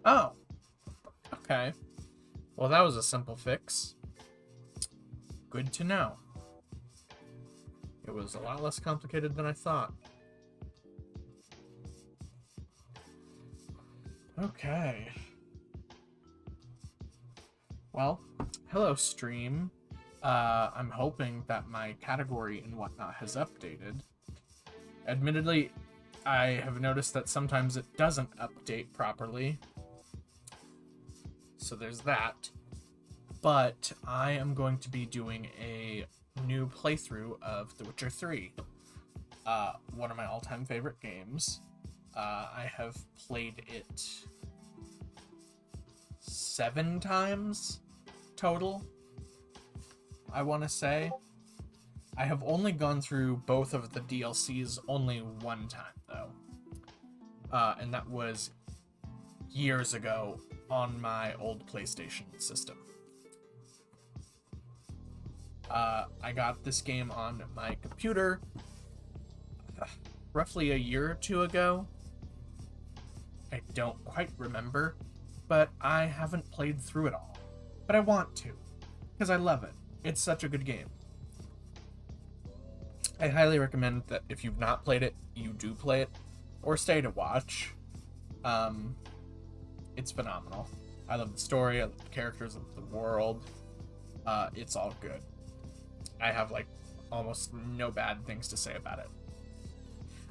Oh, okay. Well, that was a simple fix. Good to know. It was a lot less complicated than I thought. Okay. Well, hello, stream. I'm hoping that my category and whatnot has updated. Admittedly, I have noticed that sometimes it doesn't update properly. So there's that. But I am going to be doing a new playthrough of The Witcher 3. One of my all-time favorite games. I have played it 7 times total, I want to say. I have only gone through both of the DLCs only one time, though. And that was years ago on my old PlayStation system. I got this game on my computer roughly a year or two ago. I don't quite remember, but I haven't played through it all. But I want to, because I love it. It's such a good game. I highly recommend that if you've not played it, you do play it, or stay to watch. It's phenomenal. I love the story, I love the characters, I love the world. It's all good. I have, like, almost no bad things to say about it.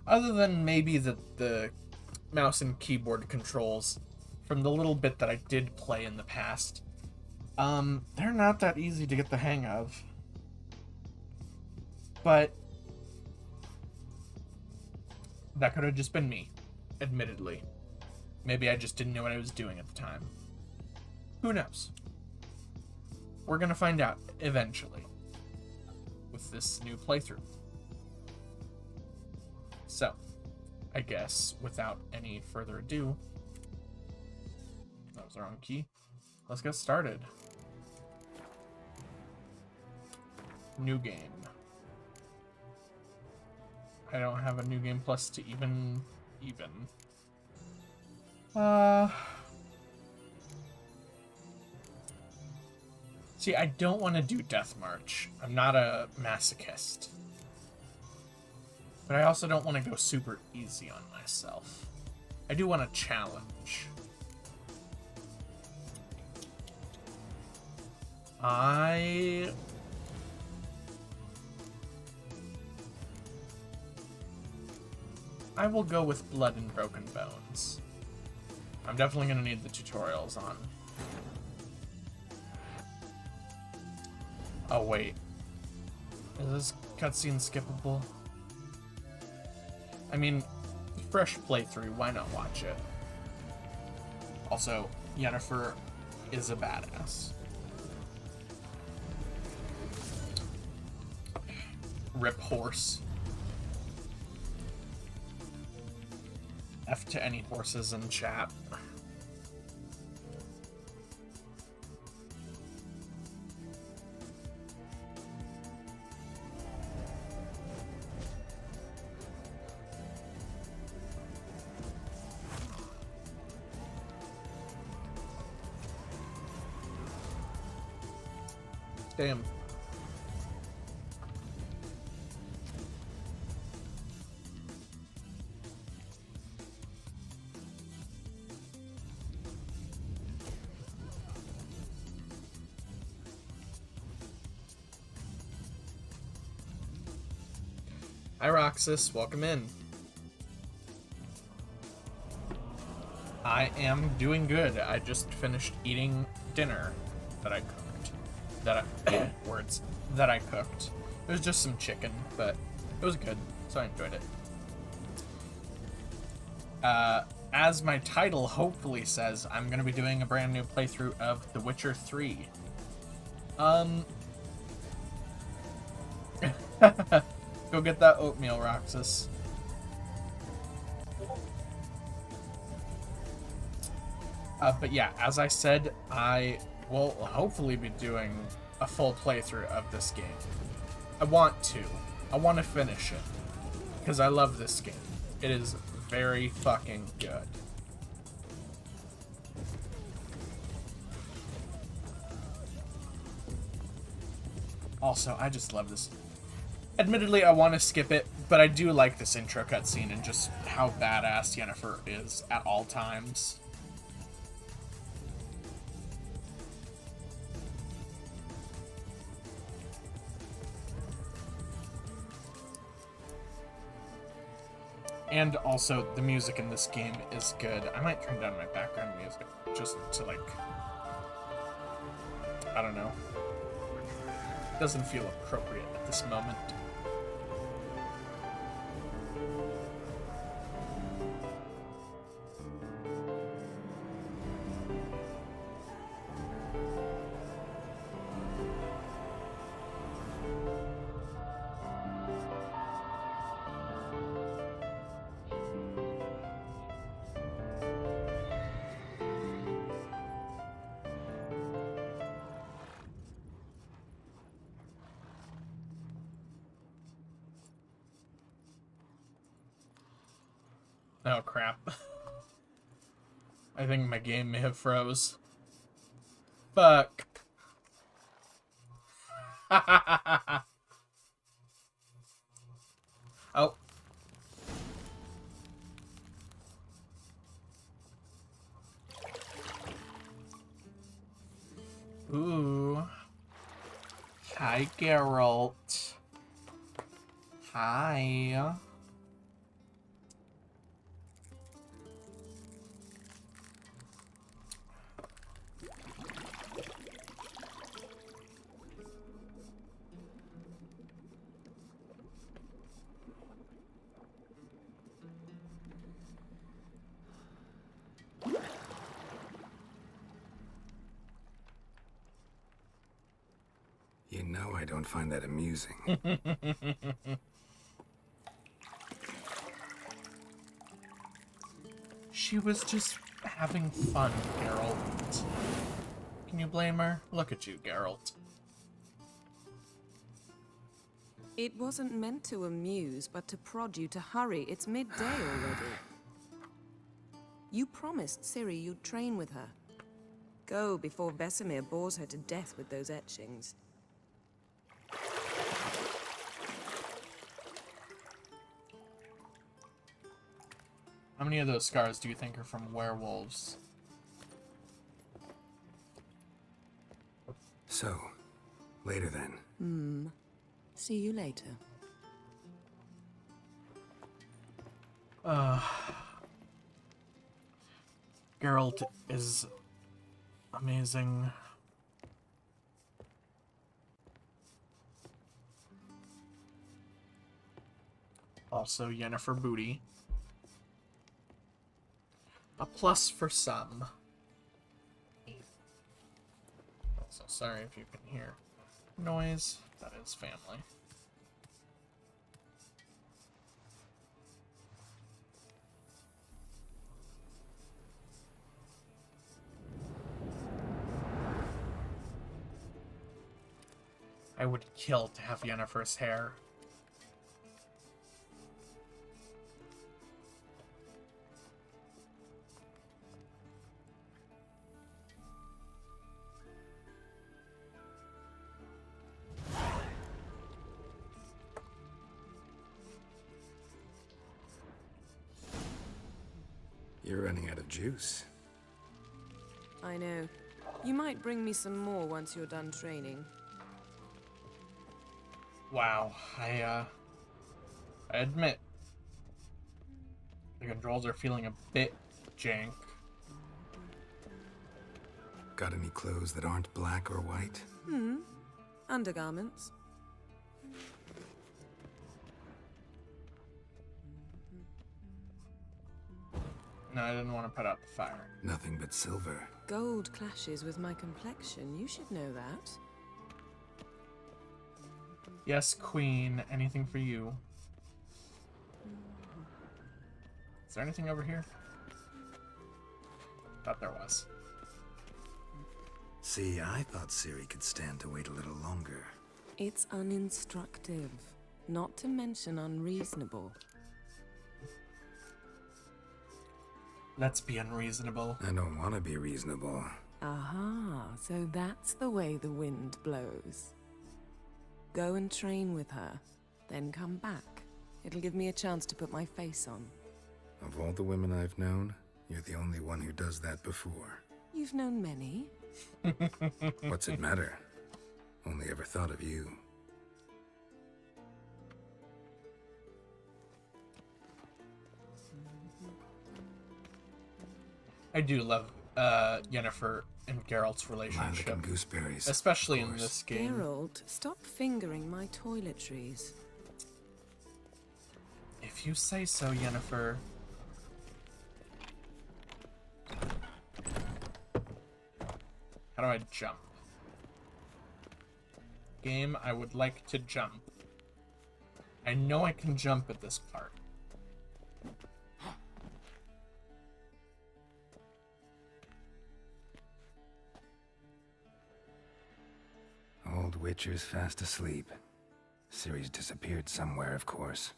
Other than maybe the mouse and keyboard controls from the little bit that I did play in the past. They're not that easy to get the hang of. But that could have just been me, admittedly. Maybe I just didn't know what I was doing at the time. Who knows? We're gonna find out eventually with this new playthrough. So, I guess without any further ado, that was the wrong key. Let's get started. New game. I don't have a new game plus to even. See, I don't want to do Death March. I'm not a masochist. But I also don't want to go super easy on myself. I do want a challenge. I will go with Blood and Broken Bones. I'm definitely going to need the tutorials on. Oh, wait. Is this cutscene skippable? I mean, fresh playthrough, why not watch it? Also, Yennefer is a badass. Rip horse. F to any horses in chat. Damn. Hi Roxas, welcome in. I am doing good. I just finished eating dinner that I cooked. Words that I cooked. It was just some chicken, but it was good, so I enjoyed it. As my title hopefully says, I'm gonna be doing a brand new playthrough of The Witcher 3. Go get that oatmeal, Roxas. But yeah, as I said, I will hopefully be doing a full playthrough of this game. I want to finish it, because I love this game. It is very fucking good. Also, I just love this. Admittedly, I want to skip it, but I do like this intro cutscene and just how badass Yennefer is at all times. And also, the music in this game is good. I might turn down my background music just to, like, I don't know. It doesn't feel appropriate at this moment. Oh, crap. I think my game may have froze. Fuck. Oh. Ooh. Hi, Geralt. Hi. You know I don't find that amusing. She was just having fun, Geralt. Can you blame her? Look at you, Geralt. It wasn't meant to amuse, but to prod you to hurry. It's midday already. You promised Ciri you'd train with her. Go before Vesemir bores her to death with those etchings. How many of those scars do you think are from werewolves? So, later then. See you later. Geralt is amazing. Also, Yennefer Booty. A plus for some. Also, sorry if you can hear noise. That is family. I would kill to have Yennefer's hair. You're running out of juice. I know. You might bring me some more once you're done training. Wow, I admit the controls are feeling a bit jank. Got any clothes that aren't black or white? Undergarments. No, I didn't want to put out the fire. Nothing but silver. Gold clashes with my complexion. You should know that. Yes, Queen. Anything for you. Is there anything over here? Thought there was. See, I thought Ciri could stand to wait a little longer. It's uninstructive, not to mention unreasonable. Let's be unreasonable. I don't want to be reasonable. Aha, so that's the way the wind blows. Go and train with her, then come back. It'll give me a chance to put my face on. Of all the women I've known, you're the only one who does that before. You've known many. What's it matter? Only ever thought of you. I do love Yennefer and Geralt's Lilac relationship, and gooseberries. especially of in course. this game. Geralt, stop fingering my toiletries. If you say so, Yennefer. How do I jump? Game, I would like to jump. I know I can jump at this part. Old Witcher's fast asleep. Ciri's disappeared somewhere, of course.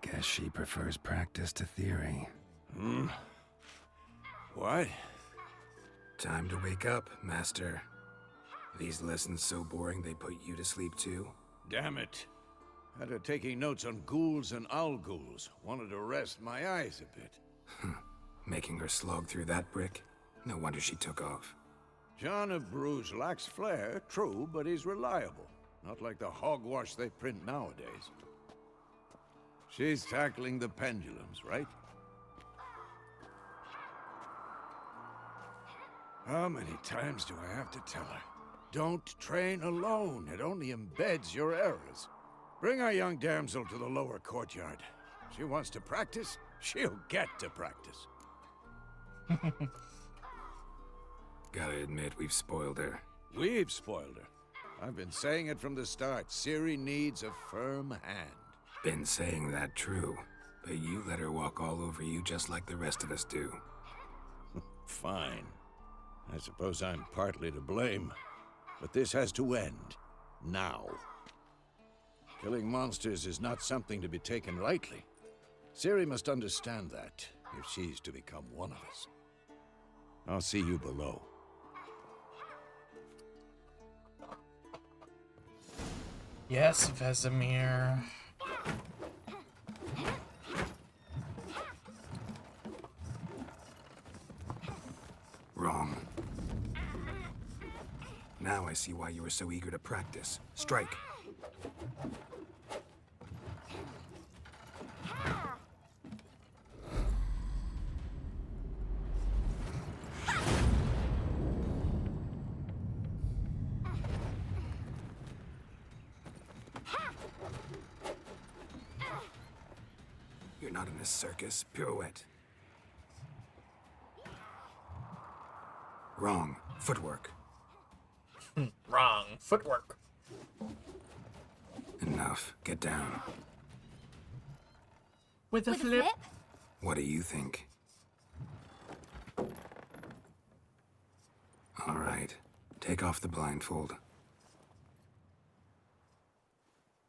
Guess she prefers practice to theory. What? Time to wake up, Master. These lessons so boring they put you to sleep too? Damn it. Had her taking notes on ghouls and owl ghouls. Wanted to rest my eyes a bit. Making her slog through that brick? No wonder she took off. John of Bruges lacks flair, true, but he's reliable. Not like the hogwash they print nowadays. She's tackling the pendulums, right? How many times do I have to tell her? Don't train alone. It only embeds your errors. Bring our young damsel to the lower courtyard. She wants to practice, she'll get to practice. Gotta admit, we've spoiled her. We've spoiled her. I've been saying it from the start. Ciri needs a firm hand. Been saying that true, but you let her walk all over you just like the rest of us do. Fine. I suppose I'm partly to blame. But this has to end. Now. Killing monsters is not something to be taken lightly. Ciri must understand that, if she's to become one of us. I'll see you below. Yes, Vesemir. Wrong. Now I see why you were so eager to practice. Strike. You're not in a circus. Pirouette. Wrong. Footwork. Wrong. Footwork. Enough. Get down. With a With a flip. flip? What do you think? All right. Take off the blindfold.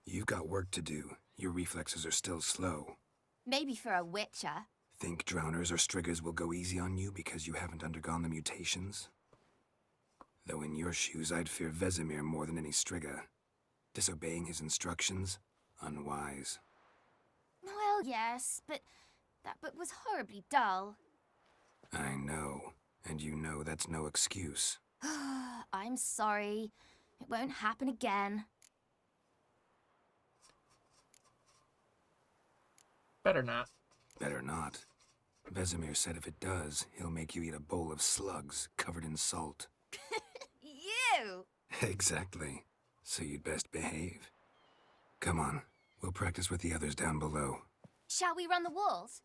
You've got work to do. Your reflexes are still slow. Maybe for a witcher. Think drowners or striggers will go easy on you because you haven't undergone the mutations? Though in your shoes, I'd fear Vesemir more than any strigger. Disobeying his instructions? Unwise. Well, yes, but that book was horribly dull. I know. And you know that's no excuse. I'm sorry. It won't happen again. Better not. Better not. Vesemir said if it does, he'll make you eat a bowl of slugs covered in salt. You! Exactly. So you'd best behave. Come on. We'll practice with the others down below. Shall we run the walls?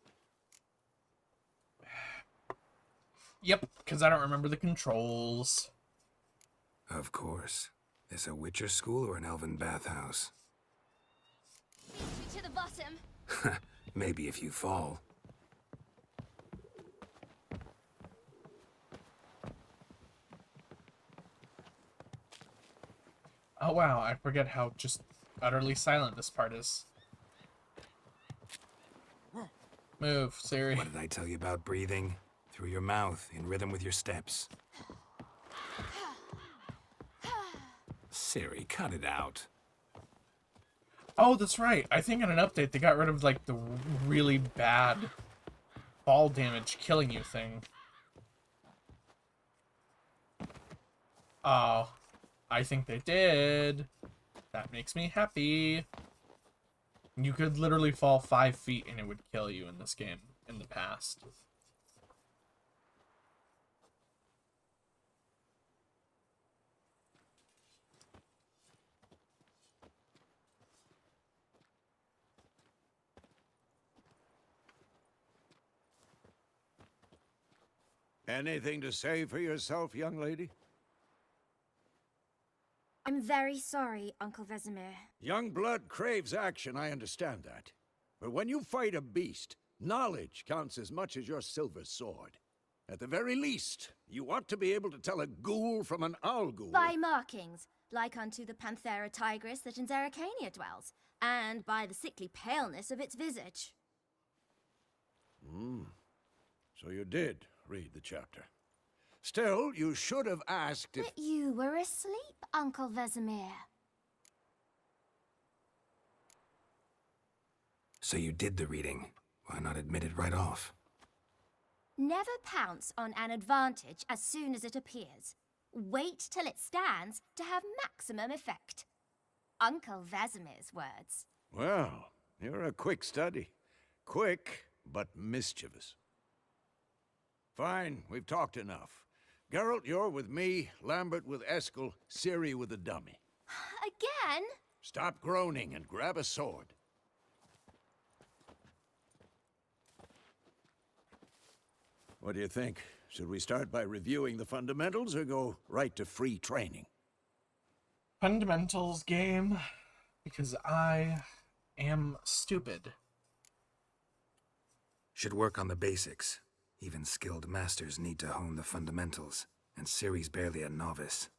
Yep, because I don't remember the controls. Of course. This a Witcher school or an elven bathhouse? Leads me to the bottom. Maybe if you fall. Oh wow, I forget how just utterly silent this part is. Move, Ciri. What did I tell you about breathing? Through your mouth, in rhythm with your steps. Ciri, cut it out. Oh, that's right. I think in an update they got rid of like the really bad fall damage killing you thing. Oh, I think they did. That makes me happy. You could literally fall 5 feet and it would kill you in this game in the past. Anything to say for yourself, young lady? I'm very sorry, Uncle Vesemir. Young blood craves action, I understand that. But when you fight a beast, knowledge counts as much as your silver sword. At the very least, you ought to be able to tell a ghoul from an owl ghoul. By markings, like unto the Panthera tigris that in Zerrikania dwells, and by the sickly paleness of its visage. So you did read the chapter. Still, you should have asked if... But you were asleep, Uncle Vesemir. So you did the reading. Why not admit it right off? Never pounce on an advantage as soon as it appears. Wait till it stands to have maximum effect. Uncle Vesemir's words. Well, you're a quick study. Quick, but mischievous. Fine, we've talked enough. Geralt, you're with me, Lambert with Eskel, Ciri with the dummy. Again? Stop groaning and grab a sword. What do you think? Should we start by reviewing the fundamentals or go right to free training? Fundamentals game, because I am stupid. Should work on the basics. Even skilled masters need to hone the fundamentals, and Ciri's barely a novice.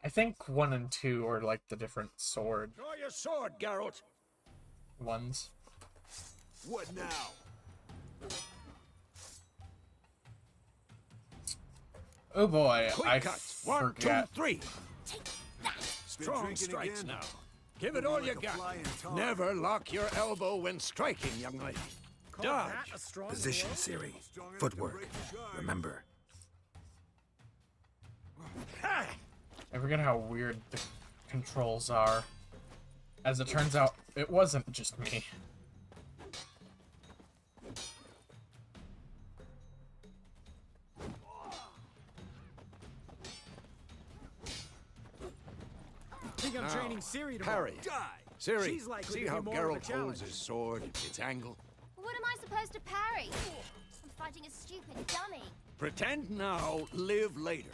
I think 1 and 2 are like the different sword Draw your sword, Geralt! ones. What now? Oh boy, Quick I cut! 1, 2, forget. 3! Strong strikes now. Give it all you got. Never lock your elbow when striking, young lady. Dodge. Position, Ciri. Footwork. Remember. I forget how weird the controls are. As it turns out, it wasn't just me. Think I'm training Ciri tomorrow. Parry. Die. Ciri, She's likely see to how be more of a Geralt challenge. holds his sword, its angle? What am I supposed to parry? I'm fighting a stupid dummy. Pretend now, live later.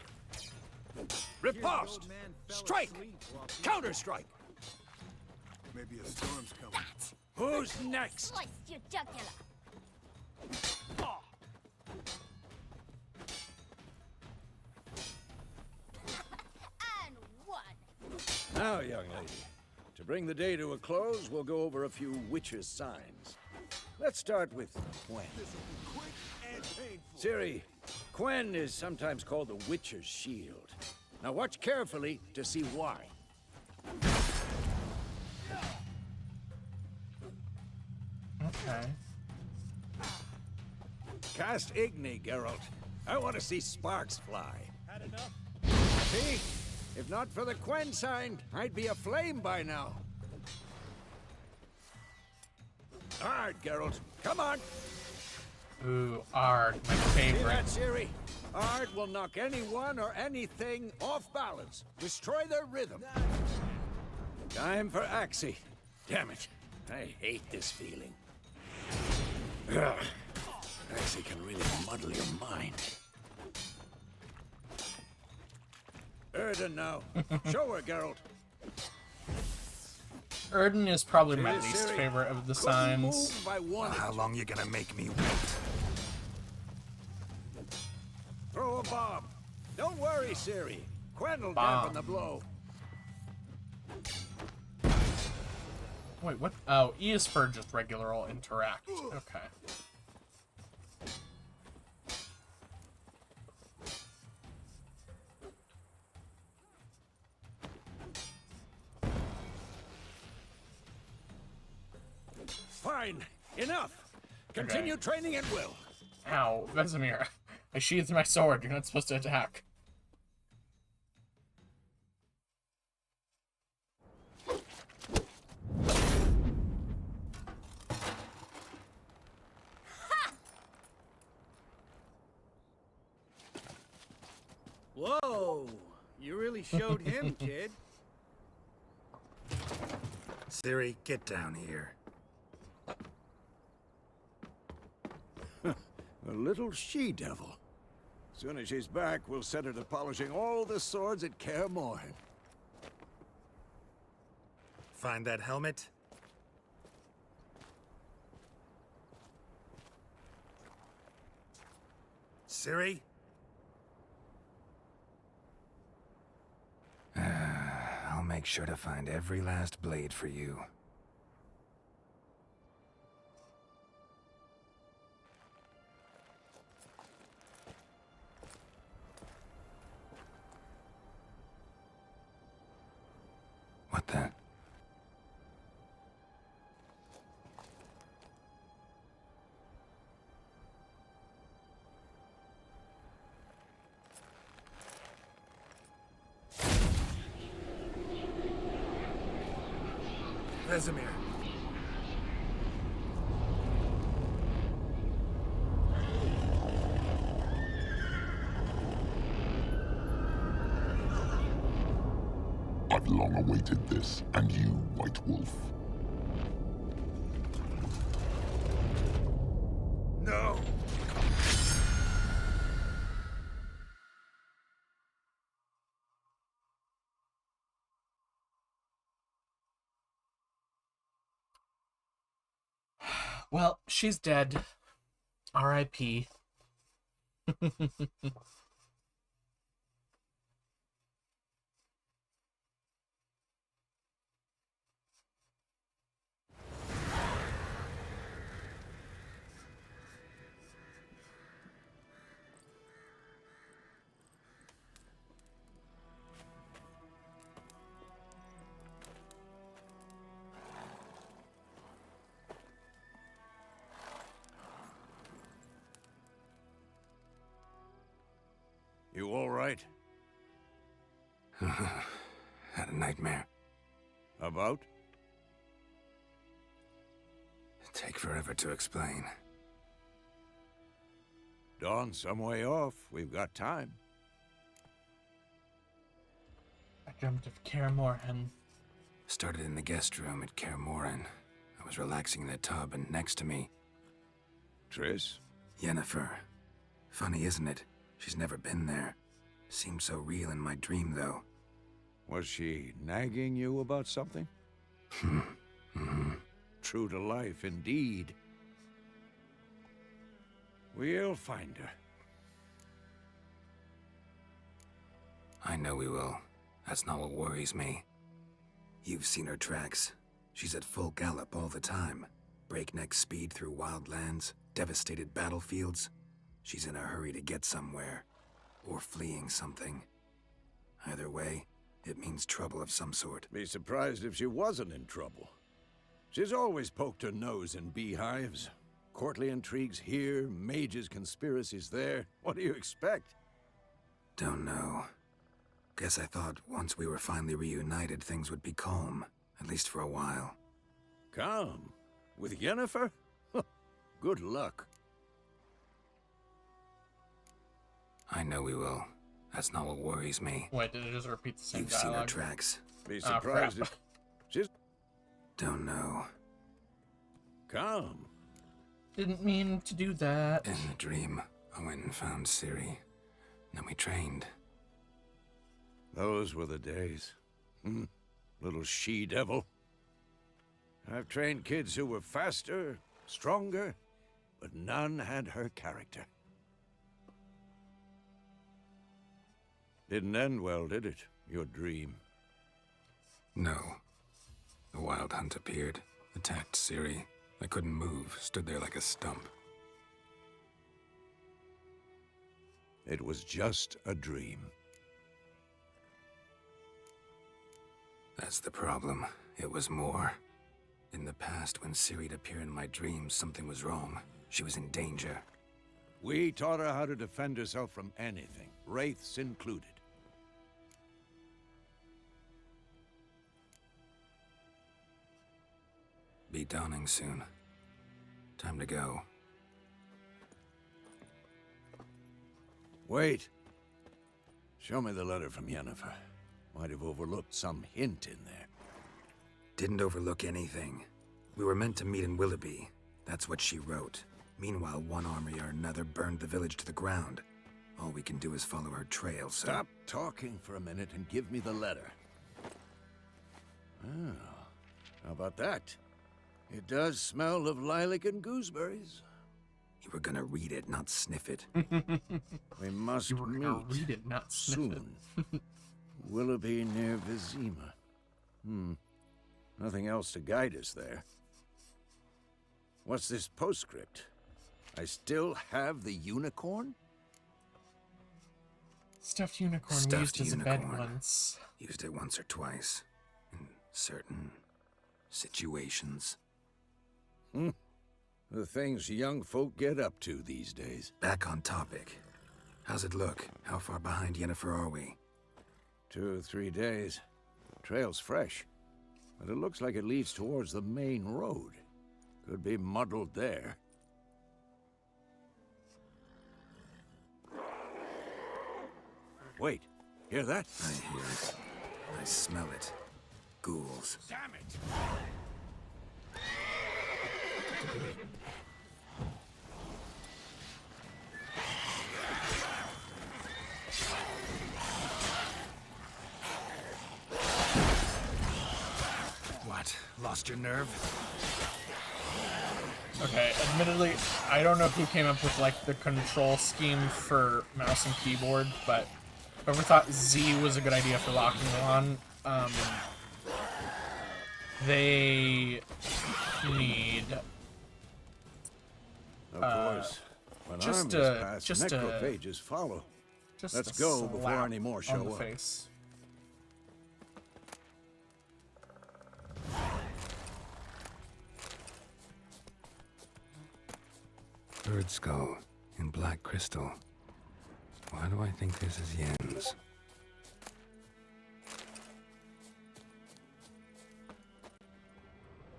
Riposte! Strike! Counter-strike! Maybe a storm's coming. Who's next? Sliced your jugular. And one. Now, young lady, to bring the day to a close, we'll go over a few witches' signs. Let's start with Quen. Ciri, Quen is sometimes called the Witcher's Shield. Now watch carefully to see why. Okay. Cast Igni, Geralt. I want to see sparks fly. Had enough? See? If not for the Quen sign, I'd be aflame by now. Hard, Geralt. Come on. Ooh, Ard, my See favorite. that, Ciri? Ard will knock anyone or anything off balance. Destroy their rhythm. Time for Axii. Damn it. I hate this feeling. Ugh. Axii can really muddle your mind. Erden now. Show her, Geralt. Erden is probably my Ciri, least Ciri. favorite of the Couldn't signs. move by one How inch. long you gonna make me wait? a bomb. Don't worry, Ciri. Quen will Bomb. dampen the blow. Wait, what? Oh, E is for just regular old interact. Okay. Fine. Enough. Continue training at will. Ow, Vesemir. I sheathed my sword. You're not supposed to attack. Whoa! You really showed him, kid. Ciri, get down here. A little she-devil. Soon as she's back, we'll set her to polishing all the swords at Kaer Morhen. Find that helmet? Ciri? I'll make sure to find every last blade for you. What the? Vesemir. I've long awaited this, and you, White Wolf. No! Well, she's dead. R.I.P. You all right? Had a nightmare. About? Take forever to explain. Dawn's some way off. We've got time. I dreamt of Kaer Morhen. Started in the guest room at Kaer Morhen. I was relaxing in the tub, and next to me, Triss? Yennefer. Funny, isn't it? She's never been there. Seemed so real in my dream, though. Was she nagging you about something? True to life, indeed. We'll find her. I know we will. That's not what worries me. You've seen her tracks. She's at full gallop all the time. Breakneck speed through wild lands, devastated battlefields. She's in a hurry to get somewhere. Or fleeing something. Either way, it means trouble of some sort. Be surprised if she wasn't in trouble. She's always poked her nose in beehives. Courtly intrigues here, mages' conspiracies there. What do you expect? Don't know. Guess I thought once we were finally reunited, things would be calm. At least for a while. Calm? With Yennefer? Good luck. I know we will. That's not what worries me. Wait, did it just repeat the same You've seen her dialogue? tracks. Be Oh, surprised crap. if... She's Don't know. calm. Didn't mean to do that. In the dream, I went and found Ciri. Then we trained. Those were the days. Little she-devil. I've trained kids who were faster, stronger, but none had her character. Didn't end well, did it? Your dream. No. The Wild Hunt appeared, attacked Ciri. I couldn't move, stood there like a stump. It was just a dream. That's the problem. It was more. In the past, when Ciri'd appear in my dreams, something was wrong. She was in danger. We taught her how to defend herself from anything, wraiths included. Be dawning soon. Time to go. Wait. Show me the letter from Yennefer. Might have overlooked some hint in there. Didn't overlook anything. We were meant to meet in Willoughby. That's what she wrote. Meanwhile, one army or another burned the village to the ground. All we can do is follow her trail, so... Stop talking for a minute and give me the letter. Oh, how about that? It does smell of lilac and gooseberries. You were gonna read it, not sniff it. We must You were gonna meet read it, not sniff it. soon. Willoughby near Vizima. Nothing else to guide us there. What's this postscript? I still have the unicorn? Stuffed unicorn we Stuffed used as a bed unicorn. once. Used it once or twice. In certain situations. The things young folk get up to these days. Back on topic. How's it look? How far behind Yennefer are we? 2 or 3 days. Trail's fresh, but it looks like it leads towards the main road. Could be muddled there. Wait, hear that? I hear it. I smell it. Ghouls. Damn it! What? Lost your nerve? Okay, admittedly, I don't know who came up with like the control scheme for mouse and keyboard, but whoever thought Z was a good idea for locking on, they need Of course. When just armies a- pass, just a- necrophages follow. just Let's a go before slap any more on show the up. face. Bird skull in black crystal. Why do I think this is Yen's?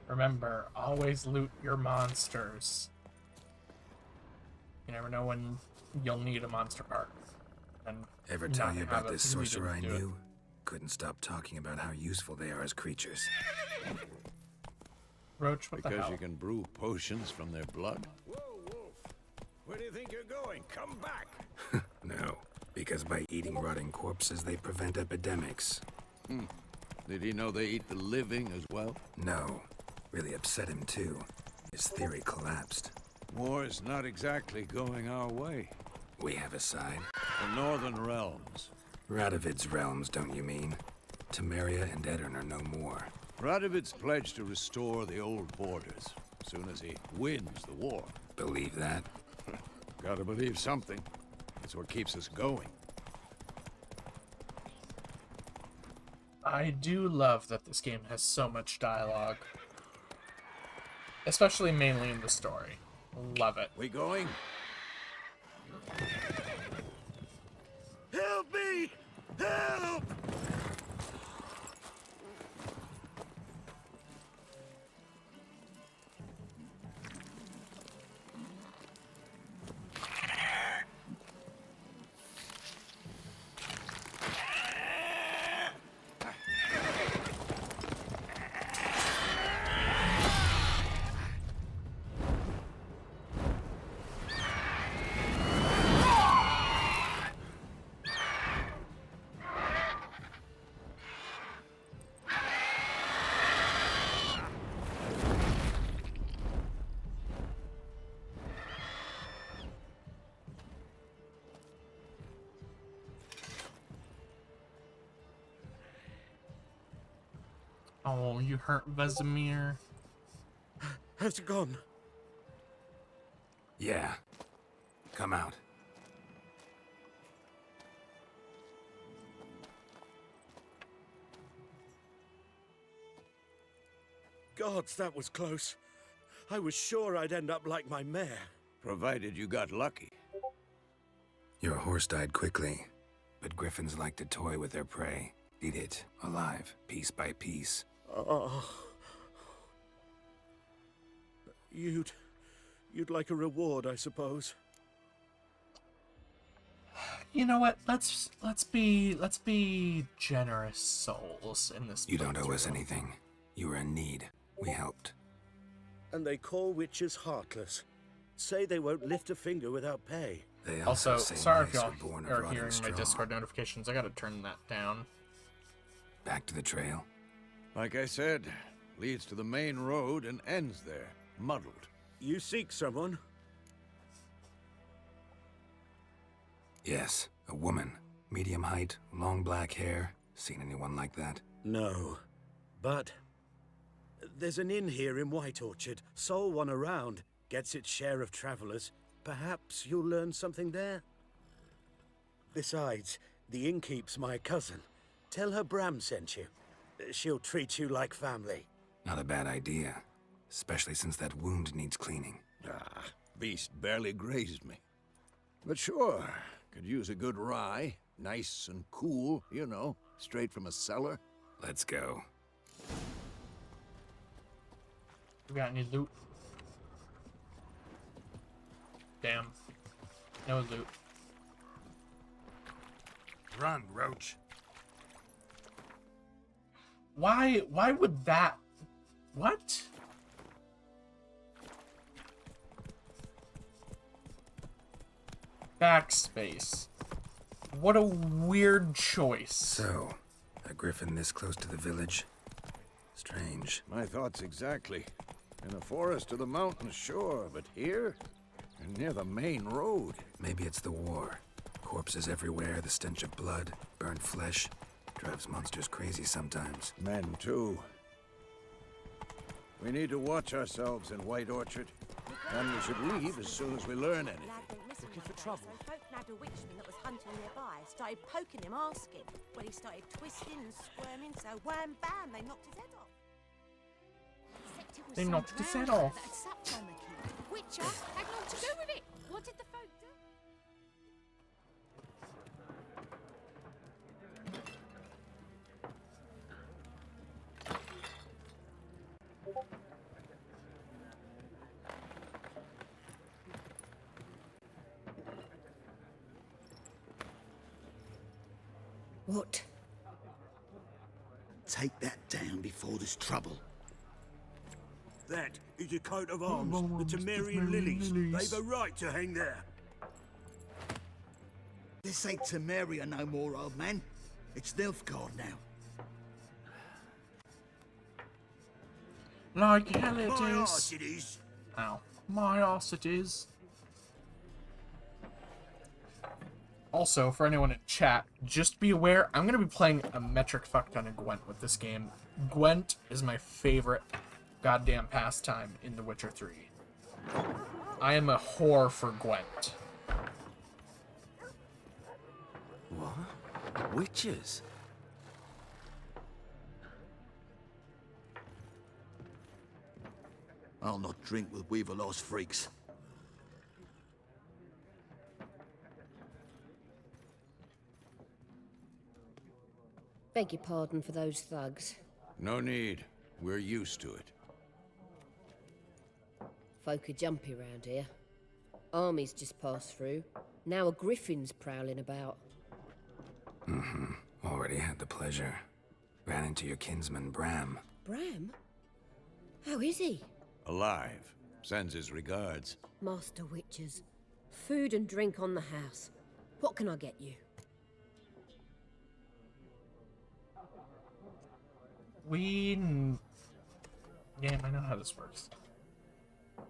Remember, always loot your monsters. You never know when you'll need a monster card. And Ever tell not you have about a this reason sorcerer I to do it. knew? Couldn't stop talking about how useful they are as creatures. Roach, what the Because hell? you can brew potions from their blood? Whoa, Wolf! Where do you think you're going? Come back! No, because by eating rotting corpses, they prevent epidemics. Did he know they eat the living as well? No, really upset him too. His theory collapsed. War's not exactly going our way. We have a side. The Northern Realms. Radovid's realms, don't you mean? Temeria and Edirn are no more. Radovid's pledged to restore the old borders, as soon as he wins the war. Believe that? Gotta believe something. That's what keeps us going. I do love that this game has so much dialogue. Especially mainly in the story. Love it. We going? Help me! Help! Oh, you hurt Vesemir. How's it gone? Yeah. Come out. Gods, that was close. I was sure I'd end up like my mare. Provided you got lucky. Your horse died quickly, but griffins like to toy with their prey. Eat it, alive, piece by piece. Oh. You'd like a reward, I suppose. You know what? Let's be generous souls in this. You don't owe us playthrough. anything. You were in need. We helped. And they call witches heartless. Say they won't lift a finger without pay. They Also, say sorry if mice y'all are born of are rotting hearing my straw. Discord notifications. I gotta turn that down. Back to the trail. Like I said, leads to the main road and ends there, muddled. You seek someone? Yes, a woman. Medium height, long black hair. Seen anyone like that? No. But there's an inn here in White Orchard. Sole one around. Gets its share of travelers. Perhaps you'll learn something there? Besides, the innkeep's my cousin. Tell her Bram sent you. She'll treat you like family. Not a bad idea. Especially since that wound needs cleaning. Ah, beast barely grazed me. But sure, could use a good rye. Nice and cool, you know, straight from a cellar. Let's go. We got any loot? Damn. No loot. Run, Roach. Why would that... What? Backspace. What a weird choice. So, a griffin this close to the village? Strange. My thoughts exactly. In a forest to the mountains, sure, but here? And near the main road. Maybe it's the war. Corpses everywhere, the stench of blood, burned flesh. Drives monsters crazy sometimes. Men, too. We need to watch ourselves in White Orchard. And we should leave as soon as we learn anything. Looking for trouble. So folk nabbed a witchman that was hunting nearby, started poking him, asking. Well, he started twisting and squirming, so wham bam, they knocked his head off. They knocked his head off. Witcher had naught to do with it. What did the folk do? What? Take that down before there's trouble. That is a coat of arms, the Temerian lilies. They've a right to hang there. This ain't Temeria no more, old man. It's Nilfgaard now. Like hell it My is. arse it is. Ow. My arse it is. Also, for anyone in chat, just be aware, I'm going to be playing a metric fuck ton of Gwent with this game. Gwent is my favorite goddamn pastime in The Witcher 3. I am a whore for Gwent. What? Witches? I'll not drink with Weaverlost freaks. Beg your pardon for those thugs. No need. We're used to it. Folk are jumpy round here. Armies just passed through. Now a griffin's prowling about. Already had the pleasure. Ran into your kinsman, Bram. Bram? How is he? Alive. Sends his regards. Master Witchers. Food and drink on the house. What can I get you? Yeah, I know how this works.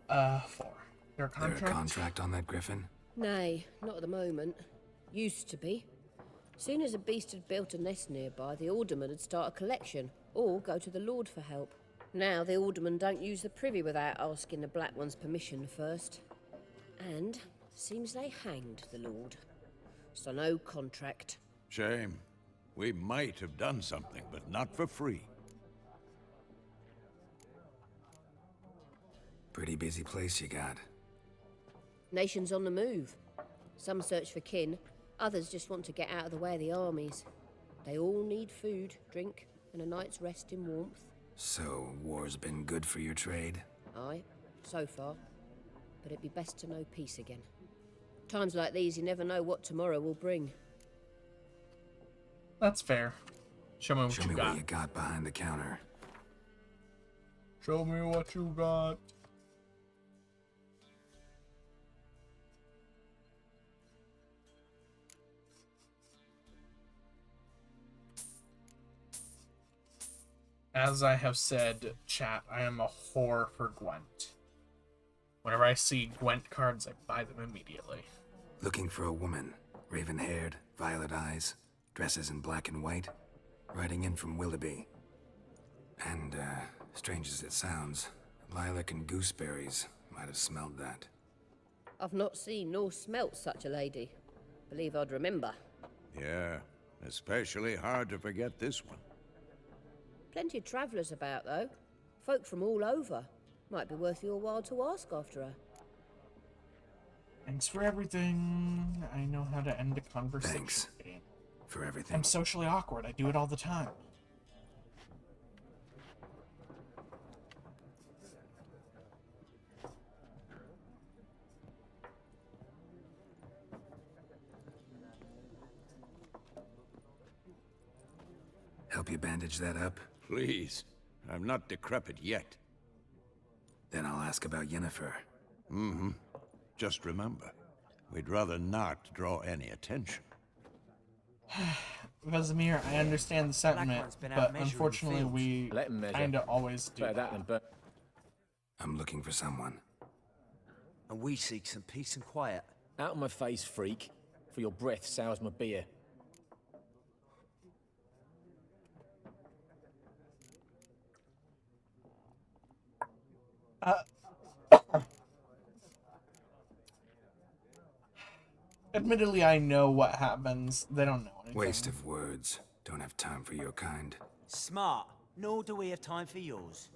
4. Your There a contract? contract on that griffin? Nay, not at the moment. Used to be. Soon as a beast had built a nest nearby, the alderman would start a collection. or go to the Lord for help. Now the aldermen don't use the privy without asking the Black One's permission first. And seems they hanged the Lord. So no contract. Shame. We might have done something, but not for free. Pretty busy place you got. Nations on the move. Some search for kin, others just want to get out of the way of the armies. They all need food, drink, and a night's rest in warmth. So, war's been good for your trade? Aye, so far. But it'd be best to know peace again. Times like these, you never know what tomorrow will bring. That's fair. Show me what Show you me got. what you got behind the counter. Show me what you got. As I have said, chat, I am a whore for Gwent. Whenever I see Gwent cards, I buy them immediately. Looking for a woman. Raven-haired, violet eyes, dresses in black and white. Riding in from Willoughby. And, strange as it sounds, lilac and gooseberries might have smelled that. I've not seen nor smelt such a lady. Believe I'd remember. Yeah, especially hard to forget this one. Plenty of travellers about, though. Folk from all over. Might be worth your while to ask after her. Thanks for everything. I know how to end a conversation. Thanks for everything. I'm socially awkward. I do it all the time. Help you bandage that up? Please. I'm not decrepit yet. Then I'll ask about Yennefer. Mm-hmm. Just remember, we'd rather not draw any attention. Vesemir, I understand the sentiment, Blackburn's been out but measuring the unfortunately fields. we Let 'em measure. kinda always do Better that. that than burn. I'm looking for someone. And we seek some peace and quiet. Out of my face, freak. For your breath sours my beer. Admittedly, I know what happens. They don't know anything. Waste of words. Don't have time for your kind. Smart. Nor do we have time for yours.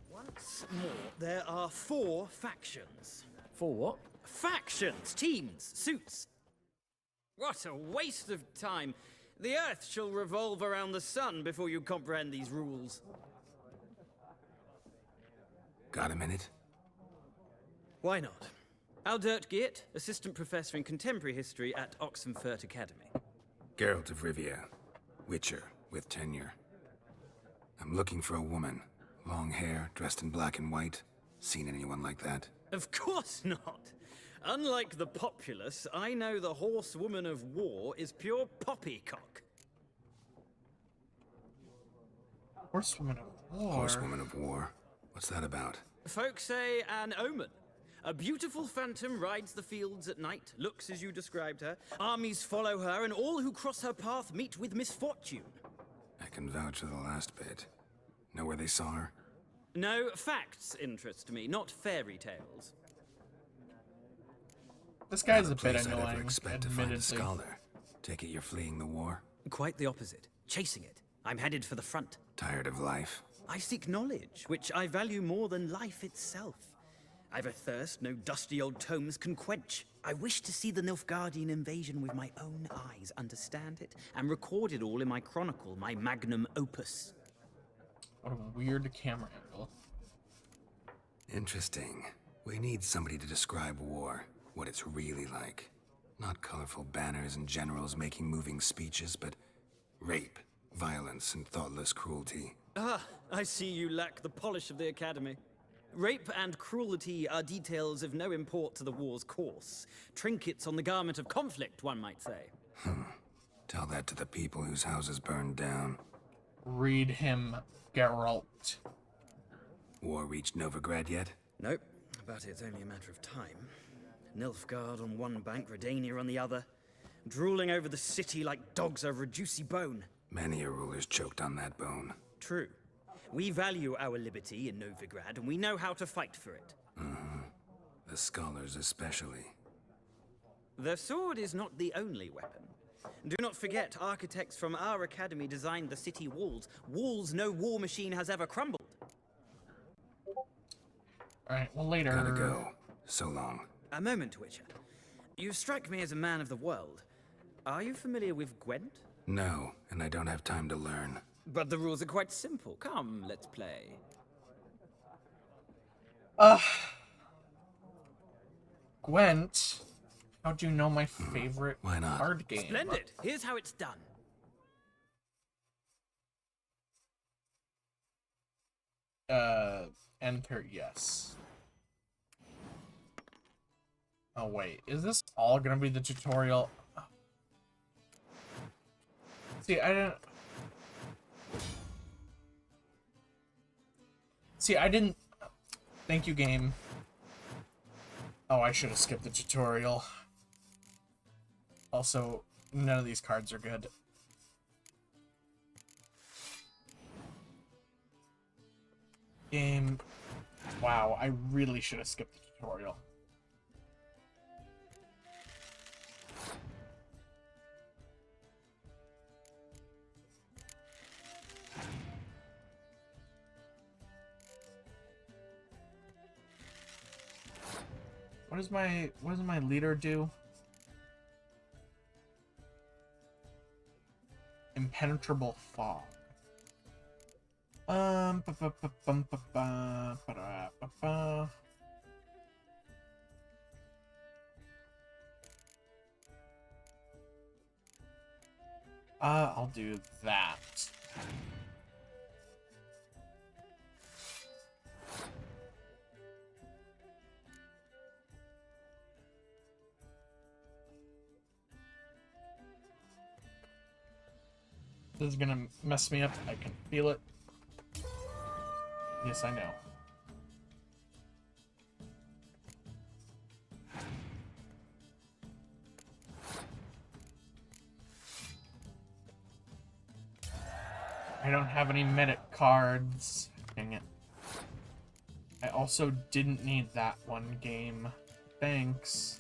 Once more, there are 4 factions. 4 what? Factions, teams, suits. What a waste of time. The Earth shall revolve around the sun before you comprehend these rules. Got a minute? Why not? Aldert Geert, Assistant Professor in Contemporary History at Oxenfurt Academy. Geralt of Rivia. Witcher, with tenure. I'm looking for a woman. Long hair, dressed in black and white. Seen anyone like that? Of course not. Unlike the populace, I know the horsewoman of war is pure poppycock. Horsewoman of War? Horsewoman of War? What's that about? Folk say an omen. A beautiful phantom rides the fields at night, looks as you described her. Armies follow her, and all who cross her path meet with misfortune. I can vouch for the last bit. Know where they saw her? No, facts interest me, not fairy tales. This guy's Not a bit place I'd ever annoying, expect to find a admittedly. scholar. Take it you're fleeing the war? Quite the opposite. Chasing it. I'm headed for the front. Tired of life? I seek knowledge, which I value more than life itself. I've a thirst no dusty old tomes can quench. I wish to see the Nilfgaardian invasion with my own eyes, understand it, and record it all in my chronicle, my magnum opus. What a weird camera angle. Interesting. We need somebody to describe war, what it's really like. Not colorful banners and generals making moving speeches, but rape, violence, and thoughtless cruelty. Ah, I see you lack the polish of the Academy. Rape and cruelty are details of no import to the war's course. Trinkets on the garment of conflict, one might say. Tell that to the people whose houses burned down. Read him, Geralt. War reached Novigrad yet? Nope, but it's only a matter of time. Nilfgaard on one bank, Redania on the other. drooling over the city like dogs over a juicy bone. Many a ruler's choked on that bone. True. We value our liberty in Novigrad, and we know how to fight for it. The scholars especially. The sword is not the only weapon. Do not forget, architects from our academy designed the city walls. Walls no war machine has ever crumbled. Alright, well, later. Gotta go. So long. A moment, Witcher. You strike me as a man of the world. Are you familiar with Gwent? No, and I don't have time to learn. But the rules are quite simple. Come, let's play. Gwent? How do you know my favorite Why not? card game? Splendid. Here's how it's done. Enter yes. Oh wait, is this all gonna be the tutorial? See, I didn't... See, I didn't... Thank you, game. Oh, I should have skipped the tutorial. Also, none of these cards are good. Game... Wow, I really should have skipped the tutorial. What does my leader do? Impenetrable fog. I'll do that. This is gonna mess me up. I can feel it. Yes, I know. I don't have any medic cards. Dang it. I also didn't need that one game. Thanks.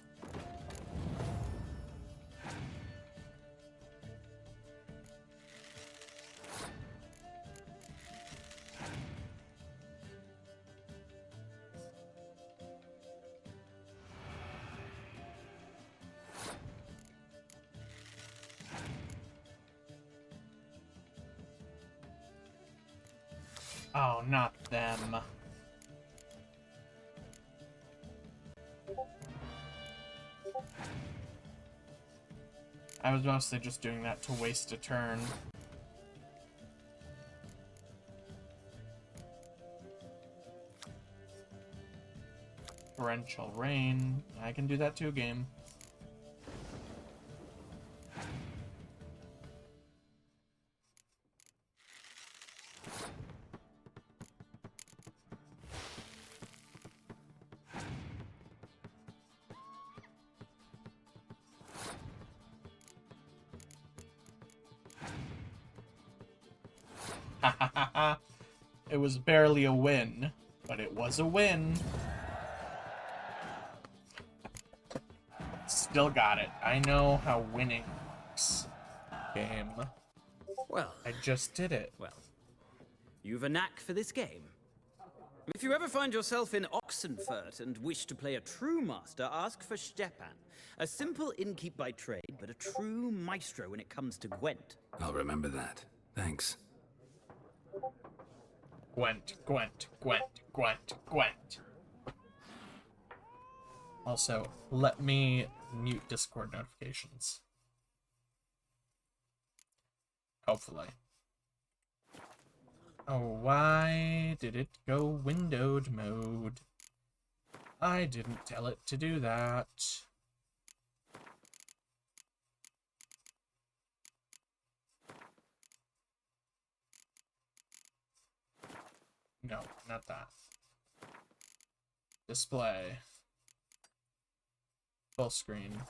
Oh, not them. I was mostly just doing that to waste a turn. Torrential rain. I can do that too, game. It was barely a win, but it was a win. Still got it. I know how winning works. Game. Well, I just did it. Well, you've a knack for this game. If you ever find yourself in Oxenfurt and wish to play a true master, ask for Stepan. A simple innkeep by trade, but a true maestro when it comes to Gwent. I'll remember that. Thanks. Gwent, Gwent, Gwent, Gwent, Gwent. Also, let me mute Discord notifications. Hopefully. Oh, why did it go windowed mode? I didn't tell it to do that. No, not that. Display. Full screen.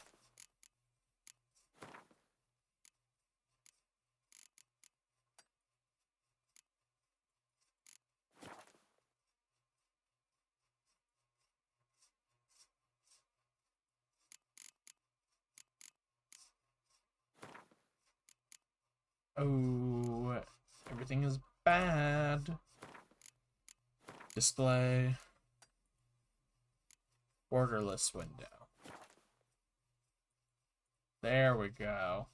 Oh, everything is bad. Display. Borderless window. There we go.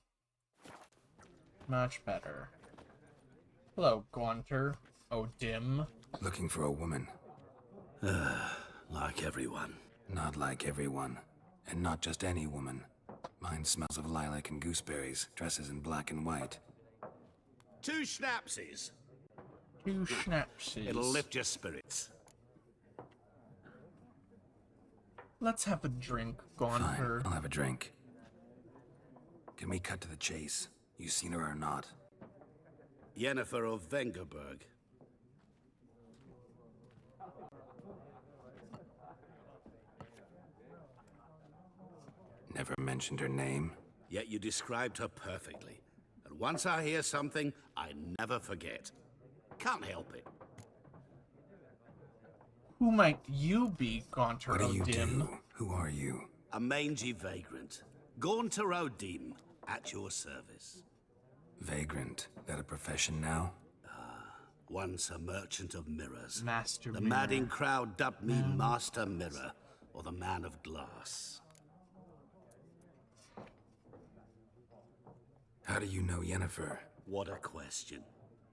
Much better. Hello, Gaunter. Oh, dim. Looking for a woman. Like everyone. Not like everyone. And not just any woman. Mine smells of lilac and gooseberries, dresses in black and white. 2 schnapsies. 2 schnapsies. It'll lift your spirits. Let's have a drink, Gaunter. Fine, I'll have a drink. Can we cut to the chase? You seen her or not? Yennefer of Vengerberg. Never mentioned her name. Yet you described her perfectly. And once I hear something, I never forget. Can't help it. Who might you be, Gaunter What do you O'Dim? do? Who are you? A mangy vagrant. Gaunter O'Dim, at your service. Vagrant. That a profession now? Once a merchant of mirrors. Master The Mirror. madding crowd dubbed me Master Mirror, or the Man of Glass. How do you know Yennefer? What a question.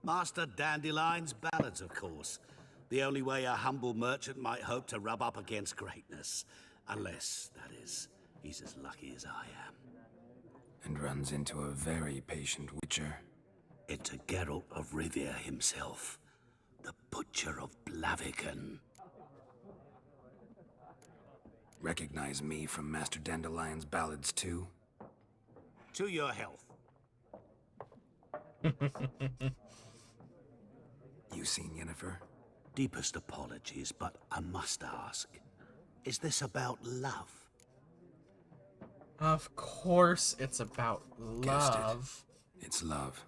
Master Dandelion's ballads, of course. The only way a humble merchant might hope to rub up against greatness. Unless, that is, he's as lucky as I am. And runs into a very patient witcher. Into Geralt of Rivia himself. The Butcher of Blaviken. Recognize me from Master Dandelion's ballads too? To your health. You seen Yennefer? Deepest apologies, but I must ask. Is this about love? Of course it's about Guessed it. love. It's love.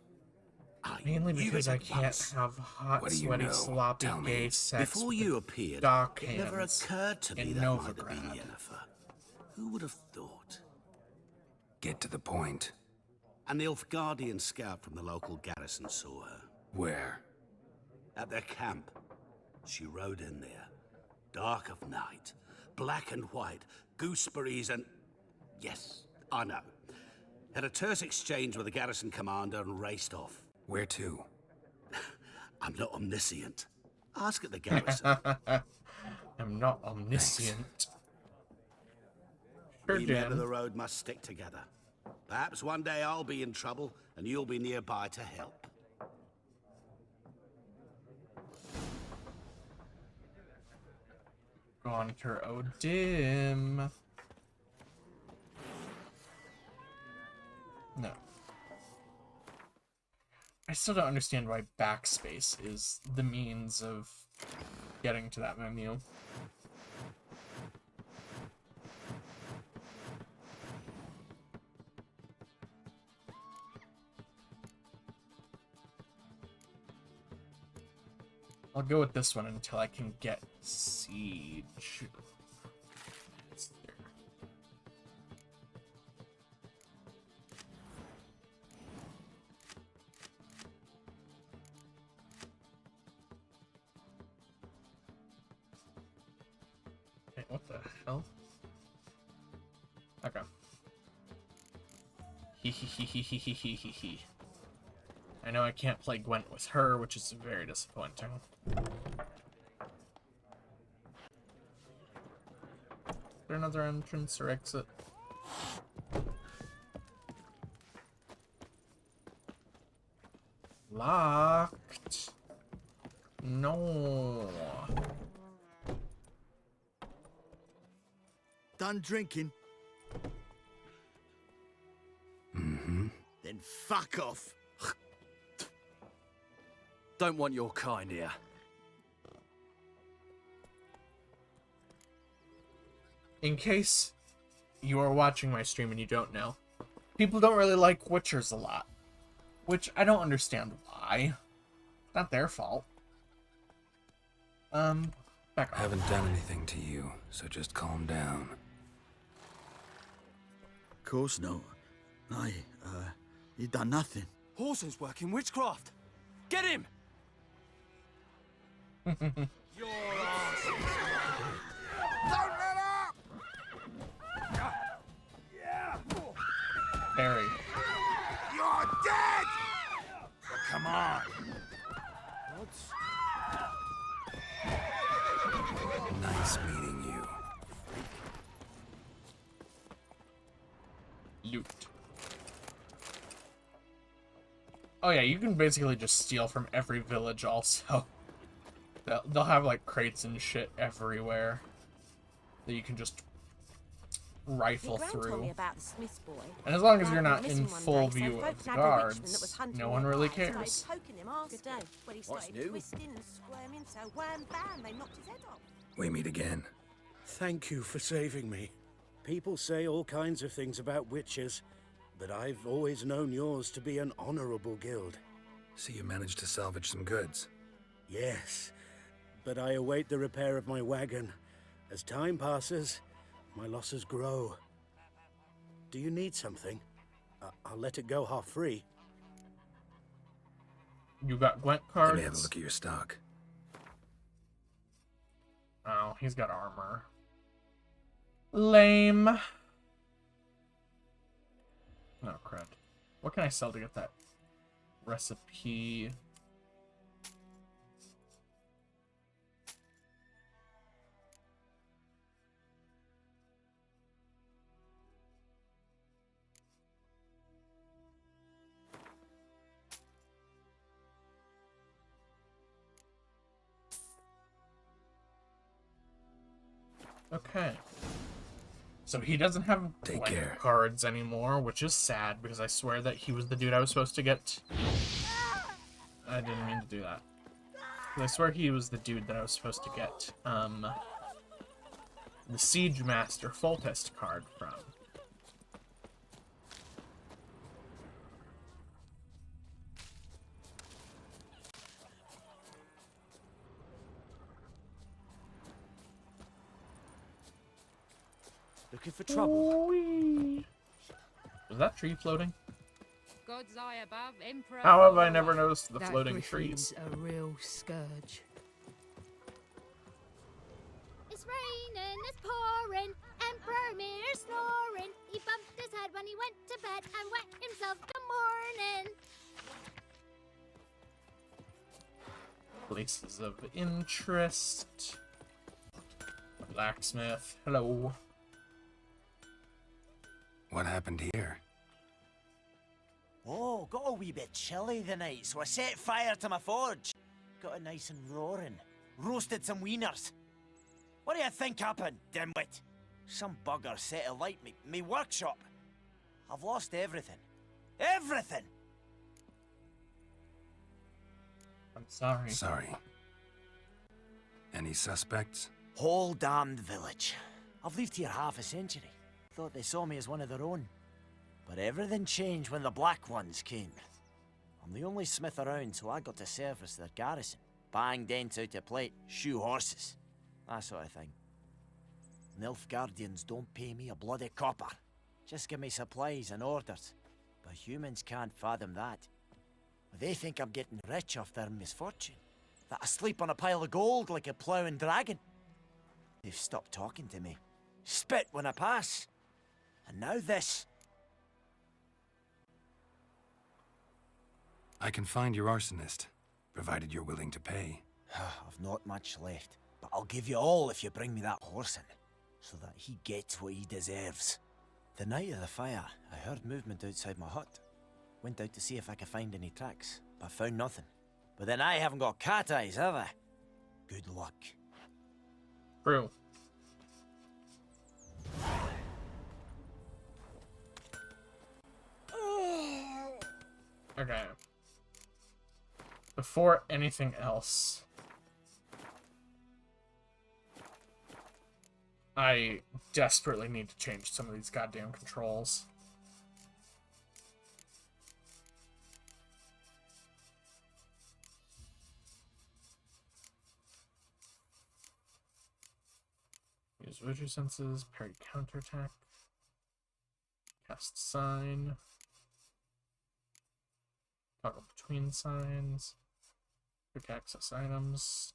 Mainly knew because it I at can't once. have hot, What do you sweaty, know? sloppy, Tell me. gay sex Before with you the appeared, dark it never hands occurred to me in that might have been Novigrad. Yennefer. Who would have thought? Get to the point. A Nilfgaardian scout from the local garrison saw her. Where? At their camp. She rode in there. Dark of night. Black and white. Gooseberries and... Yes, I know. Had a terse exchange with the garrison commander and raced off. Where to? I'm not omniscient. Ask at the garrison. I'm not omniscient. Sure, We men of Dim. the road must stick together. Perhaps one day I'll be in trouble and you'll be nearby to help. Gaunter O'Dim. No. I still don't understand why backspace is the means of getting to that menu. I'll go with this one until I can get Siege. Wait, what the hell? Okay. He. I know I can't play Gwent with her, which is very disappointing. Is there another entrance or exit? Locked. No. Done drinking? Mm-hmm. Then fuck off. Don't want your kind here. In case you are watching my stream and you don't know, people don't really like Witchers a lot. Which I don't understand why. Not their fault. Back off. I haven't done anything to you, so just calm down. Of course no. You done nothing. Whoreson's working witchcraft. Get him! Your ass! Don't let up! Harry. You're dead! Come on. Nice meeting you. Loot. Oh yeah, you can basically just steal from every village also. They'll have like crates and shit everywhere that you can just rifle Your gran told me through. about the Smith's boy. And as long as Dad you're went not missing in one full day, so view folk of nabbed a witchman that was guards, hunting no one really nearby, cares. started poking him asking. Good day. When he What's started new? twisting and squirming, so wham bam, they knocked his head off. We meet again. Thank you for saving me. People say all kinds of things about witches, but I've always known yours to be an honorable guild. So you managed to salvage some goods? Yes, but I await the repair of my wagon. As time passes, my losses grow. Do you need something? I'll let it go half free. You got Gwent Let cards? me have a look at your stock. Oh, he's got armor. Lame. Oh, crud. What can I sell to get that recipe? Okay. So he doesn't have Take Gwent care. cards anymore, which is sad because I swear that he was the dude I was supposed to get. I didn't mean to do that. I swear he was the dude that I was supposed to get the Siege Master full test card from. Looking for trouble? Was that tree floating? God's eye above, Emperor. How have I never noticed the That floating griffin's trees? a real scourge. It's raining, it's pouring, Emperor Mirror snoring. He bumped his head when he went to bed and wet himself the morning. Places of interest. Blacksmith. Hello. What happened here? Oh, got a wee bit chilly the night, so I set fire to my forge. Got it nice and roaring. Roasted some wieners. What do you think happened, dimwit? Some bugger set alight me workshop. I've lost everything. Everything! I'm sorry. Sorry. Any suspects? Whole damned village. I've lived here half a century. Thought they saw me as one of their own. But everything changed when the Black Ones came. I'm the only smith around, so I got to service their garrison. Bang dents out of plate, shoe horses. That sort of thing. Nilfgaardians don't pay me a bloody copper. Just give me supplies and orders. But humans can't fathom that. They think I'm getting rich off their misfortune. That I sleep on a pile of gold like a ploughing dragon. They've stopped talking to me. Spit when I pass. And now this. I can find your arsonist, provided you're willing to pay. I've not much left, but I'll give you all if you bring me that horse in, so that he gets what he deserves. The night of the fire, I heard movement outside my hut. Went out to see if I could find any tracks, but found nothing. But then I haven't got cat eyes, have I? Good luck. True. Okay. Before anything else, I desperately need to change some of these goddamn controls. Use Voodoo Senses, parry counterattack, cast Sign. Toggle between signs. Quick access items.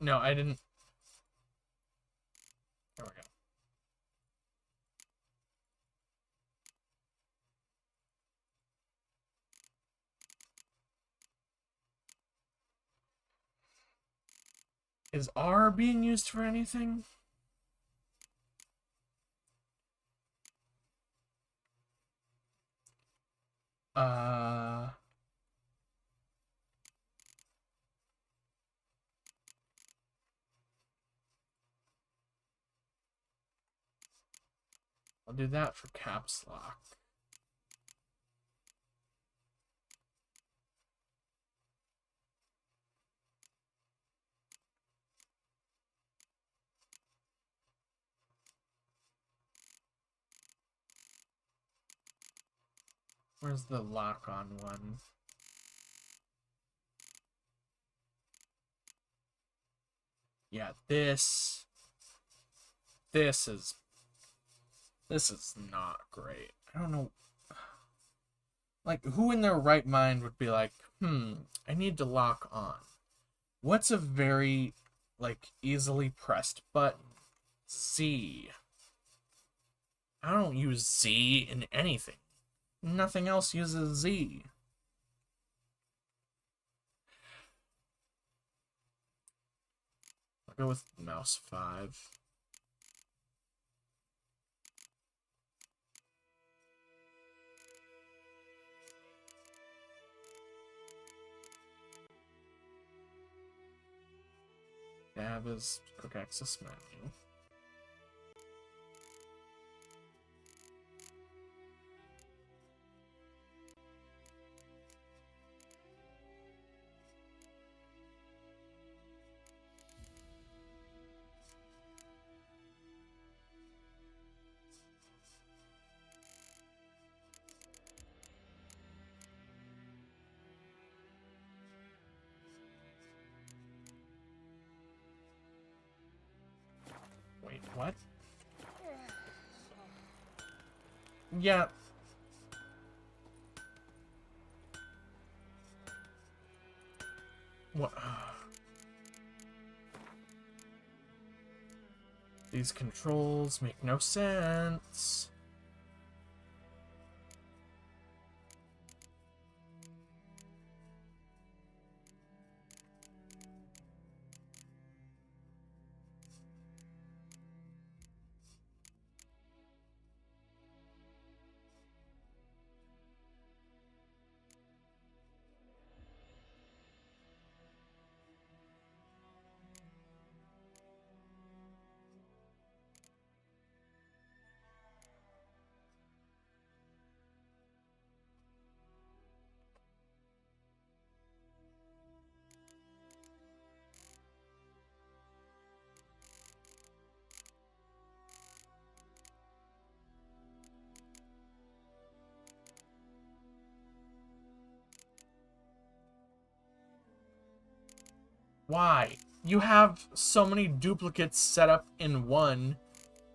No, I didn't. There we go. Is R being used for anything? I'll do that for caps lock. Where's the lock on one? Yeah, this is not great. I don't know. Like, who in their right mind would be like, I need to lock on. What's a very, like, easily pressed button? Z. I don't use Z in anything. Nothing else uses Z. I'll go with mouse 5. Tab is quick access menu. Wait, what? Yeah. What? These controls make no sense. Why? You have so many duplicates set up in one.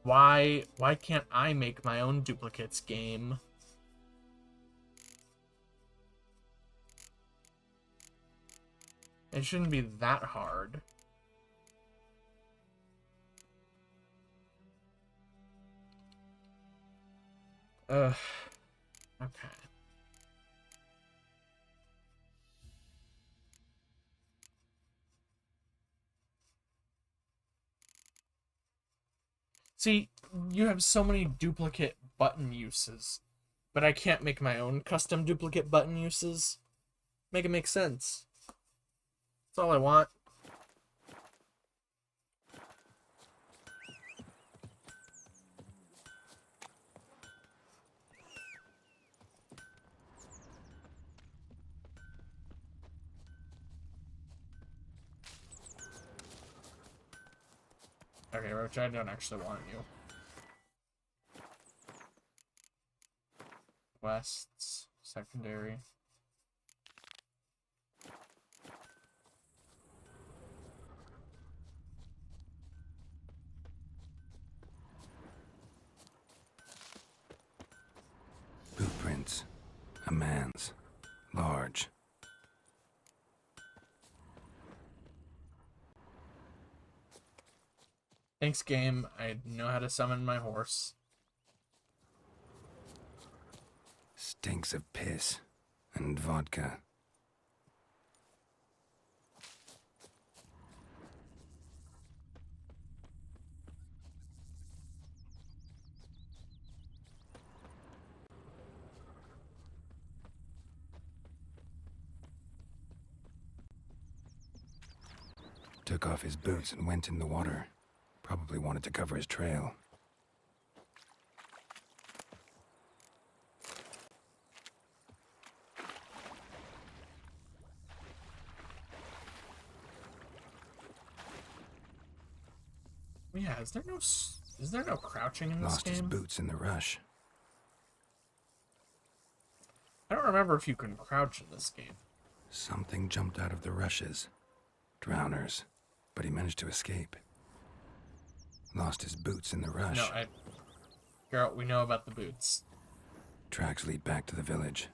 Why can't I make my own duplicates game? It shouldn't be that hard. Ugh. Okay. See, you have so many duplicate button uses, but I can't make my own custom duplicate button uses. Make it make sense. That's all I want. Okay, Roach, I don't actually want you. Quests, secondary. A man's. Large. Thanks, game. I know how to summon my horse. Stinks of piss and vodka. Took off his boots and went in the water. Probably wanted to cover his trail. Yeah, is there no crouching in this Lost game? his boots in the rush. I don't remember if you can crouch in this game. Something jumped out of the rushes. Drowners. But he managed to escape. Lost his boots in the rush. No, Geralt, we know about the boots. Tracks lead back to the village.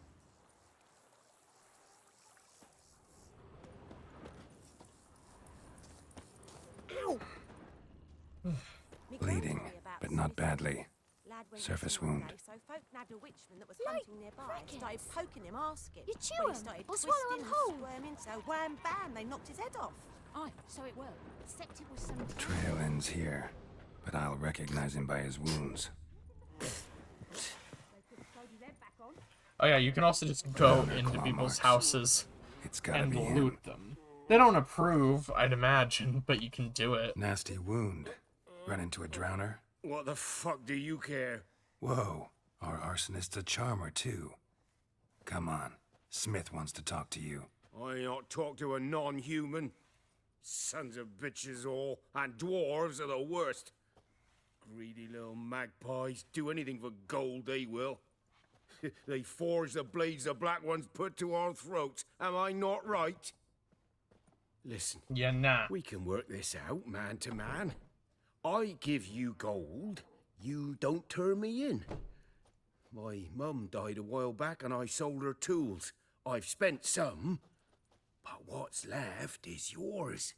Bleeding, but not badly. Lad went Surface missing one wound. day, so folk nabbed a witchman that was hunting nearby. Started poking him, asking. You chew When him he started or swallow twisting him whole? and squirming, so wham bam, they knocked his head off. Aye, so it will. Except it was some... Trail ends here, but I'll recognize him by his wounds. Oh yeah, you can also just go Drowner into claw people's marks. houses It's gotta and be him. loot them. They don't approve, I'd imagine, but you can do it. Nasty wound. Run into a drowner. What the fuck do you care? Whoa, our arsonist's a charmer too. Come on, Smith wants to talk to you. I ain't not talk to a non-human. Sons of bitches all, and dwarves are the worst. Greedy little magpies, do anything for gold, they will. They forge the blades the Black Ones put to our throats. Am I not right? Listen. Yeah, nah. We can work this out, man to man. I give you gold, you don't turn me in. My mum died a while back and I sold her tools. I've spent some, but what's left is yours.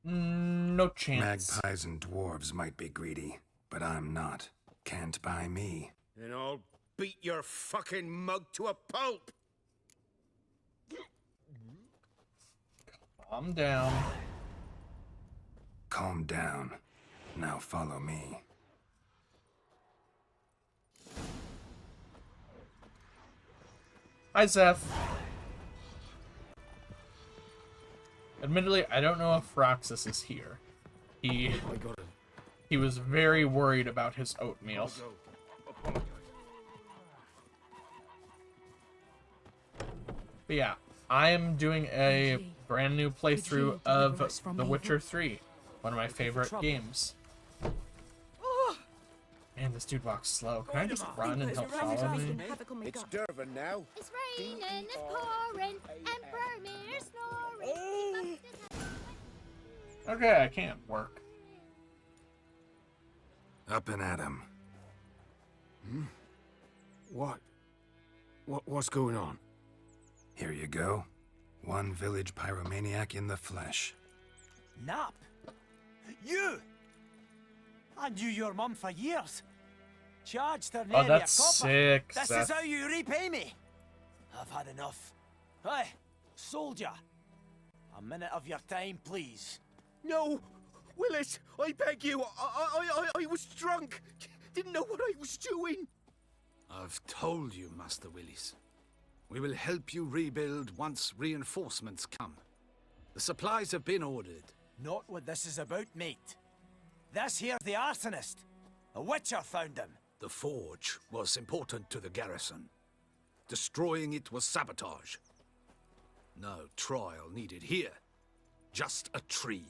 No chance. Magpies and dwarves might be greedy, but I'm not. Can't buy me. Then I'll beat your fucking mug to a pulp. Calm down. Calm down. Now follow me. Hi, Zeph. Admittedly, I don't know if Roxas is here. He was very worried about his oatmeal. But yeah, I am doing a brand new playthrough of The Witcher 3, one of my favorite games. Man, this dude walks slow. Can I just run and he'll follow me? It's Durban now. It's raining, it's pouring, and Bromir's snoring. Okay, I can't work. Up and at him. What's going on? Here you go. One village pyromaniac in the flesh. Nap? You? I knew your mum for years. Charged her Oh, nearly that's a copper. sick, This Seth. is how you repay me. I've had enough. Hey, soldier. A minute of your time, please. No! Willis, I beg you. I was drunk. Didn't know what I was doing. I've told you, Master Willis. We will help you rebuild once reinforcements come. The supplies have been ordered. Not what this is about, mate. This here's the arsonist. A witcher found him. The forge was important to the garrison. Destroying it was sabotage. No trial needed here. Just a tree.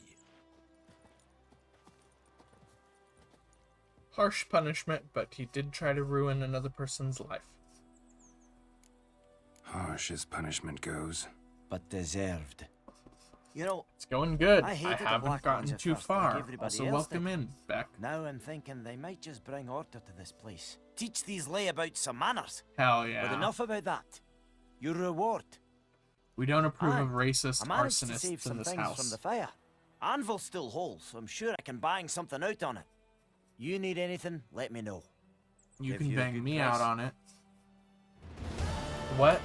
Harsh punishment, but he did try to ruin another person's life. Harsh as punishment goes. But deserved. You know, It's going good. I I hated the haven't Black gotten Ones at too first, like far. everybody Also, else welcome did. in, Beck. Now I'm thinking they might just bring order to this place. Teach these layabouts some manners. Hell yeah. But enough about that. Your reward. We don't approve Aye, of racist I managed to save arsonists some in this things house. from the fire. Anvil still whole, so I'm sure I can bang something out on it. You need anything, let me know. You Give can you a bang good me price. out on it. What?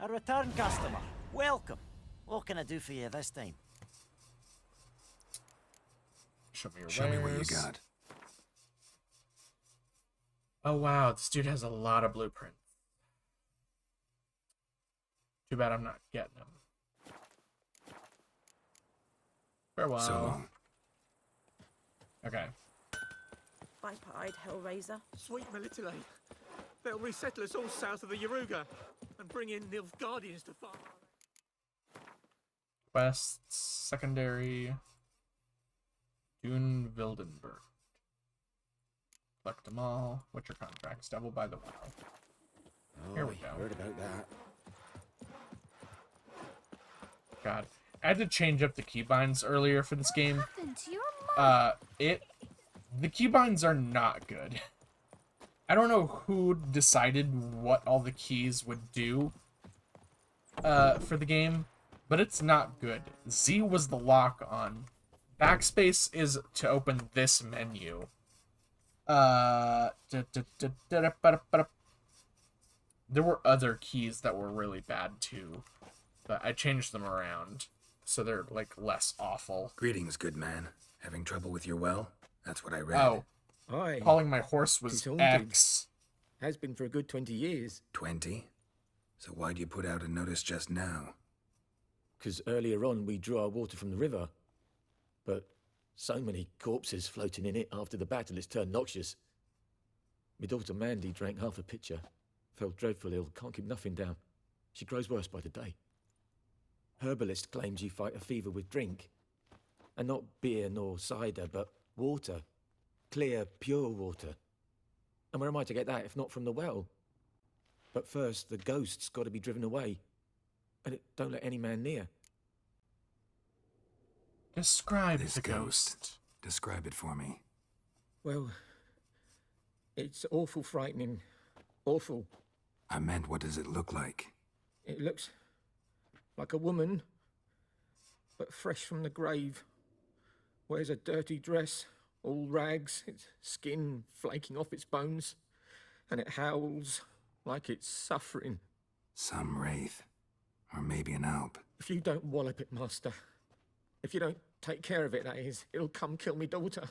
A return customer. Welcome. What can I do for you this time? Show me your Show me what you wares. got. Oh wow, this dude has a lot of blueprints. Too bad I'm not getting them. Farewell. So long. Okay. Viper-eyed Hellraiser. Sweet Melitele. They'll resettle us all south of the Yaruga and bring in Nilfgaardians to farm. Quests, secondary. Dune Wildenberg. Collect them all. Witcher contracts. Devil by the Well. Here we go. Heard about that. God. I had to change up the keybinds earlier for this game. Happened to your The keybinds are not good. I don't know who decided what all the keys would do for the game, but it's not good. Z was the lock on. Backspace is to open this menu. There were other keys that were really bad too, but I changed them around so they're like less awful. Greetings, good man. Having trouble with your well? That's what I read. Oh, Aye. calling my horse was It's haunted. X. Has been for a good 20 years. 20? So why'd you put out a notice just now? Because earlier on we drew our water from the river. But so many corpses floating in it after the battle, it's turned noxious. My daughter Mandy drank half a pitcher. Fell dreadfully ill, can't keep nothing down. She grows worse by the day. Herbalist claims you fight a fever with drink. And not beer nor cider, but water. Clear, pure water. And where am I to get that if not from the well? But first, the ghost's got to be driven away. And it don't let any man near. Describe This the ghost. ghost. Describe it for me. Well, it's awful frightening. Awful. I meant, what does it look like? It looks like a woman, but fresh from the grave. Wears a dirty dress, all rags, its skin flaking off its bones, and it howls like it's suffering. Some wraith. Or maybe an alp. If you don't wallop it, Master, if you don't take care of it, that is, it'll come kill me daughter.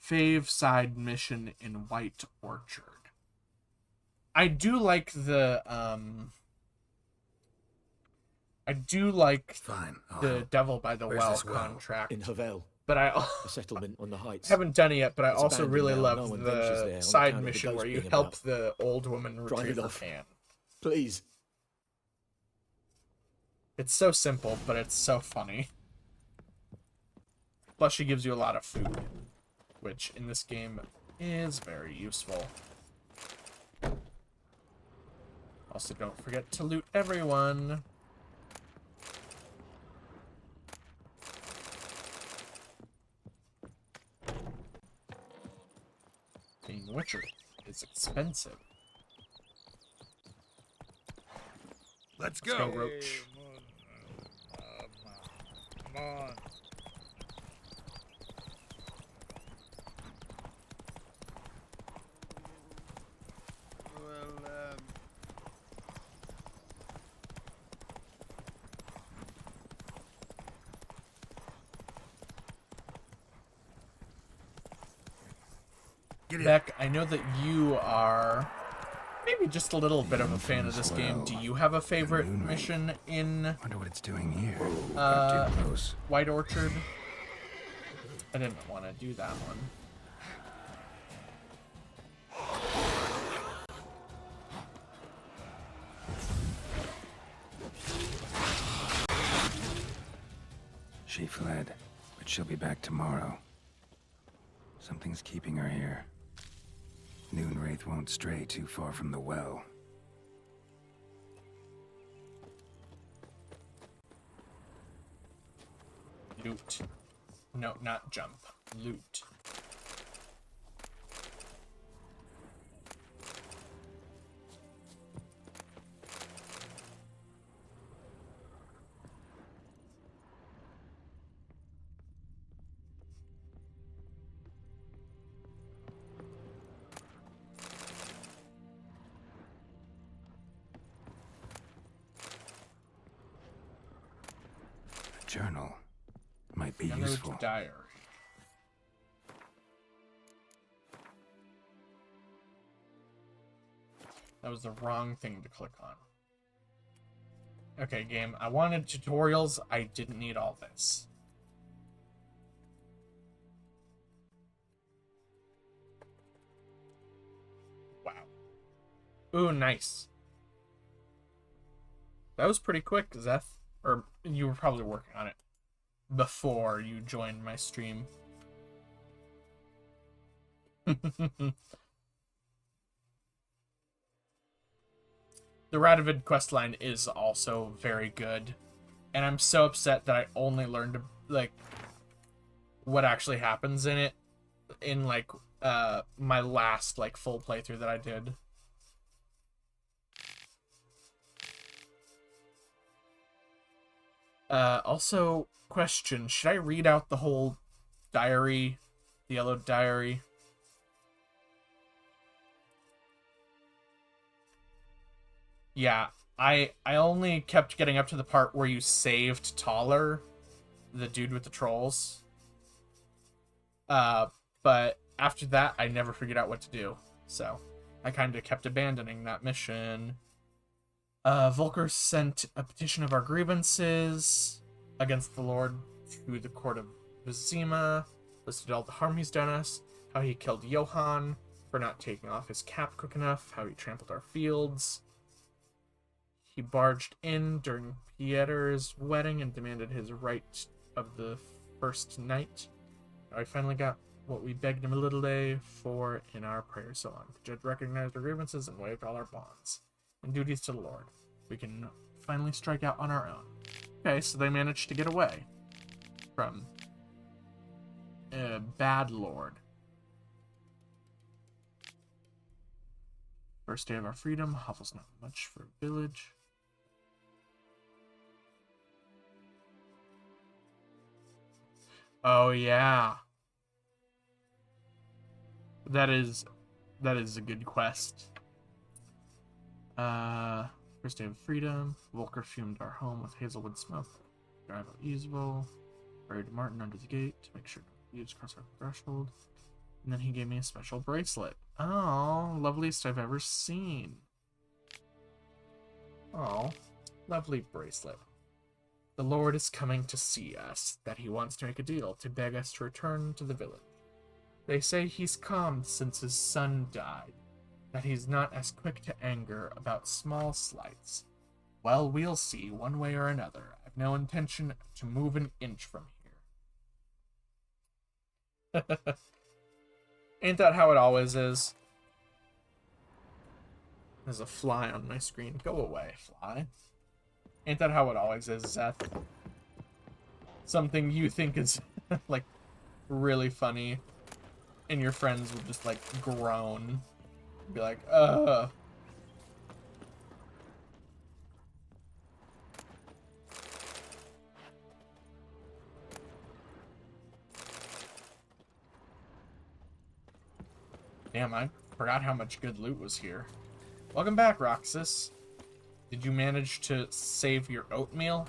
Fave side mission in White Orchard. I do like the Fine. the Devil by the Where's Well this well? contract. In Havel, But I a settlement on the heights. haven't done it yet, but I It's also abandoned really now, love no one ventures there the on side account of the mission ghost where you being help about. the old woman Drive retrieve it her off. pan. Please. It's so simple, but it's so funny. Plus, she gives you a lot of food, which in this game is very useful. Also, don't forget to loot everyone. Being Witcher is expensive. Let's Let's go. go, Roach. Come on. Well, Beck, I know that you are maybe just a little bit of a fan of this game. Do you have a favorite mission in Wonder what it's doing here. uh, Too close. White Orchard? I didn't want to do that one. She fled, but she'll be back tomorrow. Something's keeping her here. Noonwraith won't stray too far from the well. Loot. No, not jump. Loot. Journal might be Another useful. diary. That was the wrong thing to click on. Okay, game. I wanted tutorials. I didn't need all this. Wow. Ooh, nice. That was pretty quick, Zeth. Or you were probably working on it before you joined my stream. The Radovid questline is also very good. And I'm so upset that I only learned, like, what actually happens in it in, like, my last, like, full playthrough that I did. Also, question, should I read out the whole diary, the yellow diary? Yeah, I only kept getting up to the part where you saved Taller, the dude with the trolls. But after that, I never figured out what to do. So, I kind of kept abandoning that mission. Volker sent a petition of our grievances against the Lord to the court of Vizima, listed all the harm he's done us, how he killed Johann for not taking off his cap quick enough, how he trampled our fields. He barged in during Pieter's wedding and demanded his right of the first night. Now we finally got what we begged him a little day for in our prayer so on. The judge recognized our grievances and waived all our bonds and duties to the Lord. We can finally strike out on our own. Okay, so they managed to get away from a bad lord. First day of our freedom. Hovel's not much for a village. Oh yeah. That is a good quest. First day of freedom. Volker fumed our home with hazelwood smoke. Drive out Easeville. Buried Martin under the gate to make sure no thieves cross our threshold. And then he gave me a special bracelet. Oh, loveliest I've ever seen. Oh, lovely bracelet. The Lord is coming to see us, that he wants to make a deal to beg us to return to the village. They say he's calmed since his son died, that he's not as quick to anger about small slights. Well, we'll see, one way or another. I've no intention to move an inch from here. Ain't that how it always is? There's a fly on my screen. Go away, fly. Ain't that how it always is, Zeth? Something you think is, like, really funny, and your friends will just, like, groan. Be like, Damn, I forgot how much good loot was here. Welcome back, Roxas. Did you manage to save your oatmeal?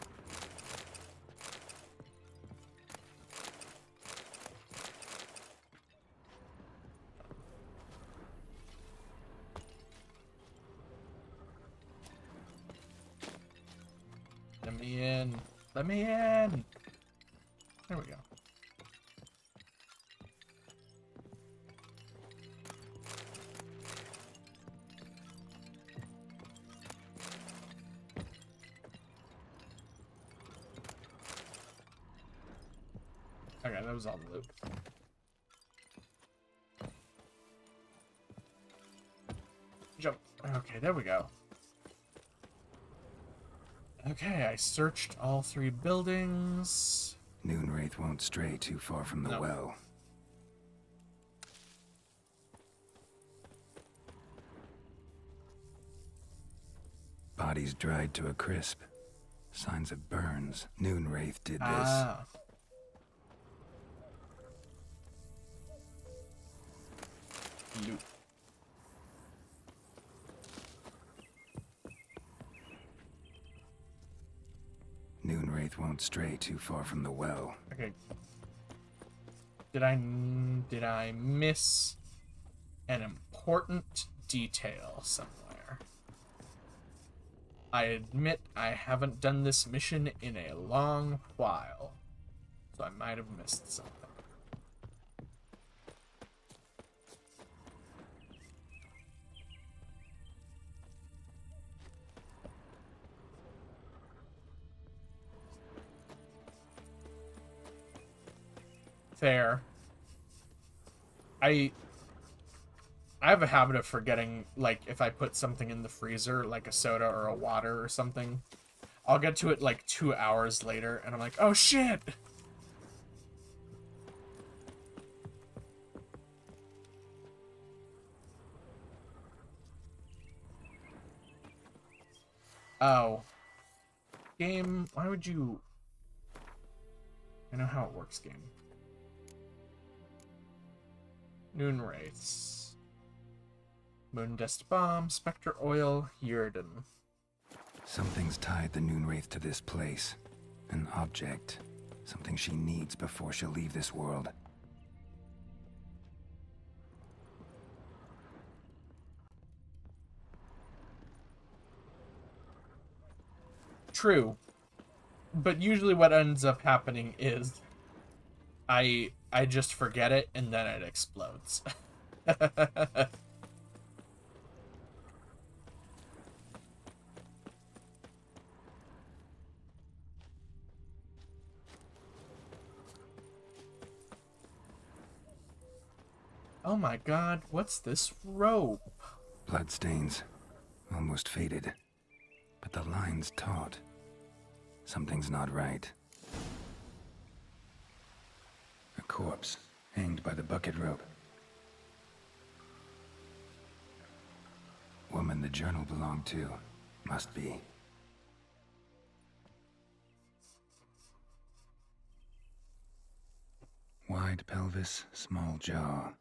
Let me in. Let me in. There we go. Okay, that was all the loot. Jump. Okay, there we go. Okay, I searched all 3 buildings. Noonwraith won't stray too far from the well. Bodies dried to a crisp. Signs of burns. Noonwraith did this. Ah. Loot. Noonwraith won't stray too far from the well. Okay. Did I miss an important detail somewhere? I admit I haven't done this mission in a long while, so I might have missed something. Fair. I have a habit of forgetting, like, if I put something in the freezer, like a soda or a water or something, I'll get to it like 2 hours later, and I'm like, oh shit! Oh. Game, why would you... I know how it works, game. Noonwraiths. Moondust Bomb, Spectre Oil, Yrden. Something's tied the Noonwraith to this place. An object. Something she needs before she'll leave this world. True. But usually what ends up happening is I just forget it and then it explodes. Oh my god, what's this rope? Bloodstains. Almost faded. But the line's taut. Something's not right. A corpse, hanged by the bucket rope. Woman the journal belonged to. Must be. Wide pelvis, small jaw.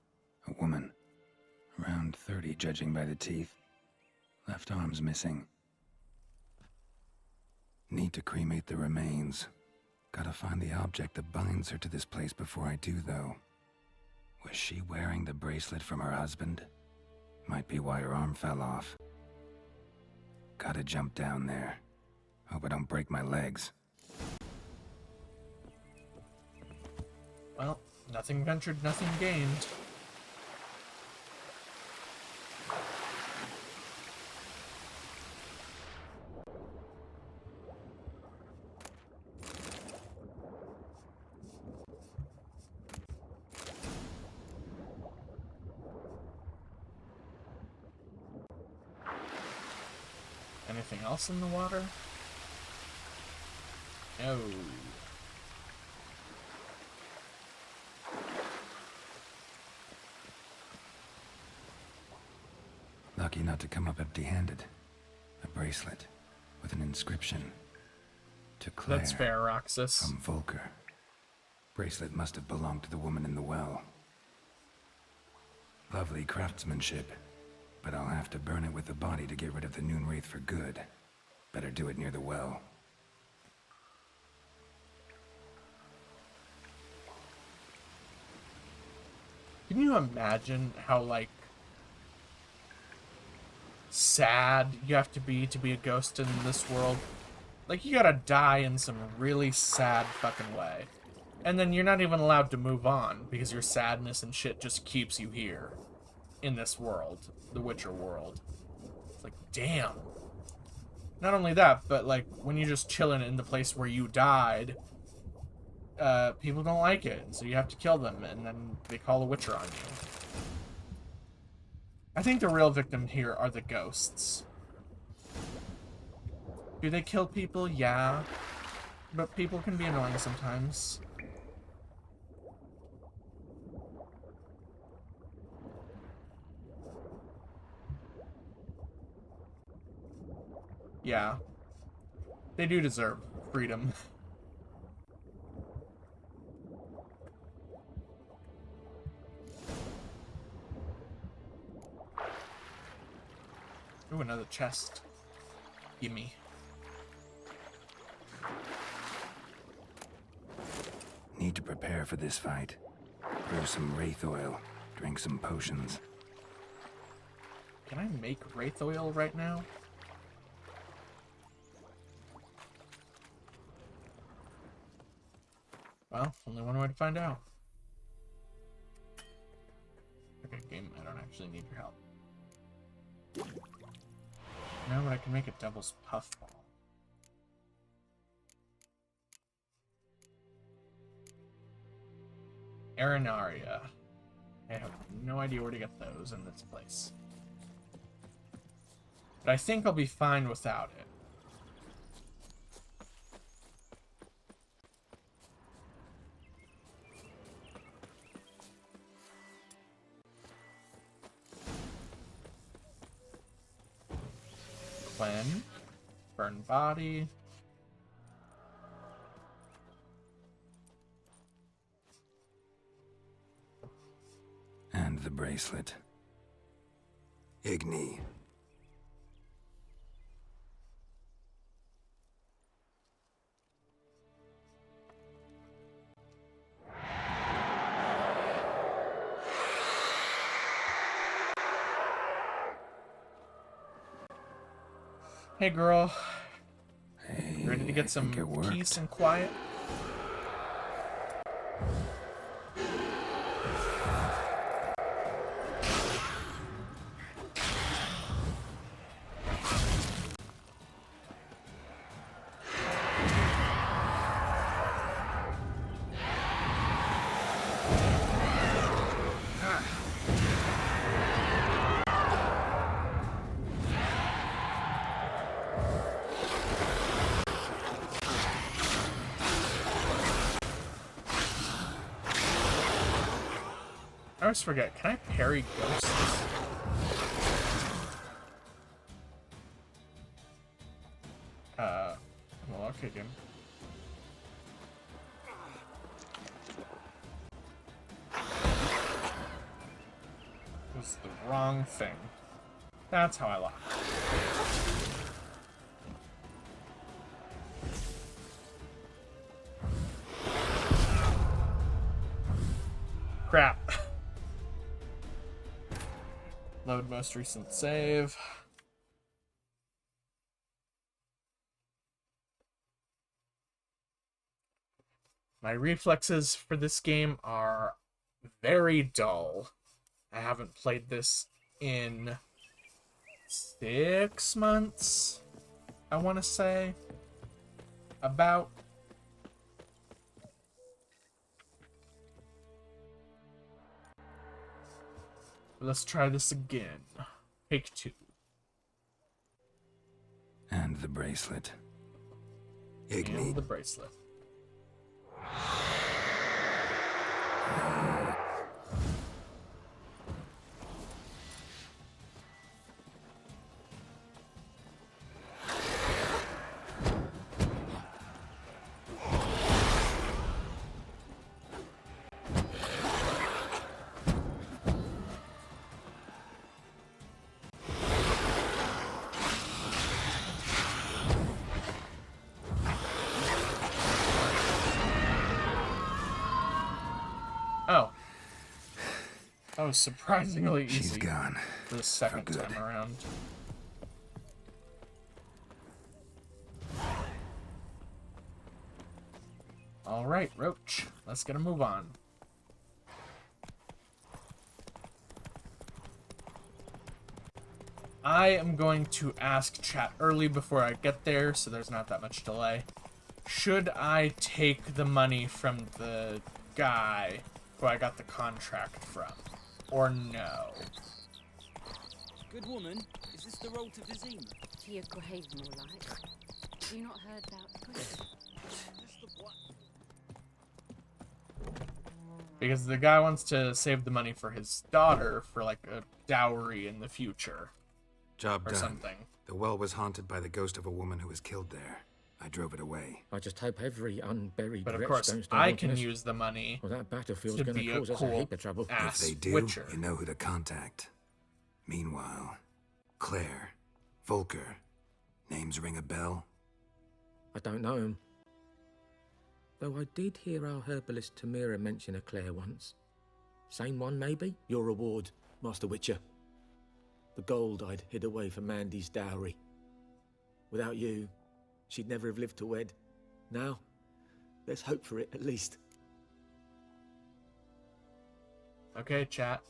A woman. Around 30, judging by the teeth. Left arm's missing. Need to cremate the remains. Gotta find the object that binds her to this place before I do, though. Was she wearing the bracelet from her husband? Might be why her arm fell off. Gotta jump down there. Hope I don't break my legs. Well, nothing ventured, nothing gained. Anything else in the water? No. Lucky not to come up empty-handed. A bracelet with an inscription. To Claire. That's fair, Roxas. From Volker. Bracelet must have belonged to the woman in the well. Lovely craftsmanship. But I'll have to burn it with the body to get rid of the Noonwraith for good. Better do it near the well. Can you imagine how, like, sad you have to be a ghost in this world? Like, you gotta die in some really sad fucking way. And then you're not even allowed to move on, because your sadness and shit just keeps you here. In this world. The Witcher world. It's like, damn. Not only that, but, like, when you're just chilling in the place where you died, people don't like it, so you have to kill them, and then they call a Witcher on you. I think the real victim here are the ghosts. Do they kill people? Yeah. But people can be annoying sometimes. Yeah. They do deserve freedom. Ooh, another chest. Gimme. Need to prepare for this fight. Brew some wraith oil. Drink some potions. Can I make wraith oil right now? Well, only one way to find out. Okay, game, I don't actually need your help. No, but I can make a devil's puffball. Arenaria. I have no idea where to get those in this place. But I think I'll be fine without it. Gwen. Burn body. And the bracelet. Igni. Hey girl. Hey, ready to get some peace and quiet? I always forget, can I parry ghosts? Well, I'll kick him. It was the wrong thing. That's how I lock. Crap. Load most recent save. My reflexes for this game are very dull. I haven't played this in 6 months, I want to say. About. Let's try this again. Take 2. And the bracelet. Igni. And the bracelet. Oh. That was surprisingly easy. She's gone. For the second time around. Alright, Roach. Let's get a move on. I am going to ask chat early before I get there, so there's not that much delay. Should I take the money from the guy who I got the contract from? Or no? Good woman, is this the road to Vizima? To your grave, more like. Have you not heard about the priest? Because the guy wants to save the money for his daughter for like a dowry in the future. Job or done. something. The well was haunted by the ghost of a woman who was killed there. I drove it away. I just hope every unburied But of wretch course, don't start I haunting can us. use the money Well, that battlefield's to going be to a cause us a cool heap of trouble. ass If they do, witcher. you know who to contact. Meanwhile, Claire, Volker, names ring a bell? I don't know him. Though I did hear our herbalist Tamira mention a Claire once. Same one, maybe? Your reward, Master Witcher. The gold I'd hid away for Mandy's dowry. Without you, she'd never have lived to wed. Now, let's hope for it, at least. Okay, chat.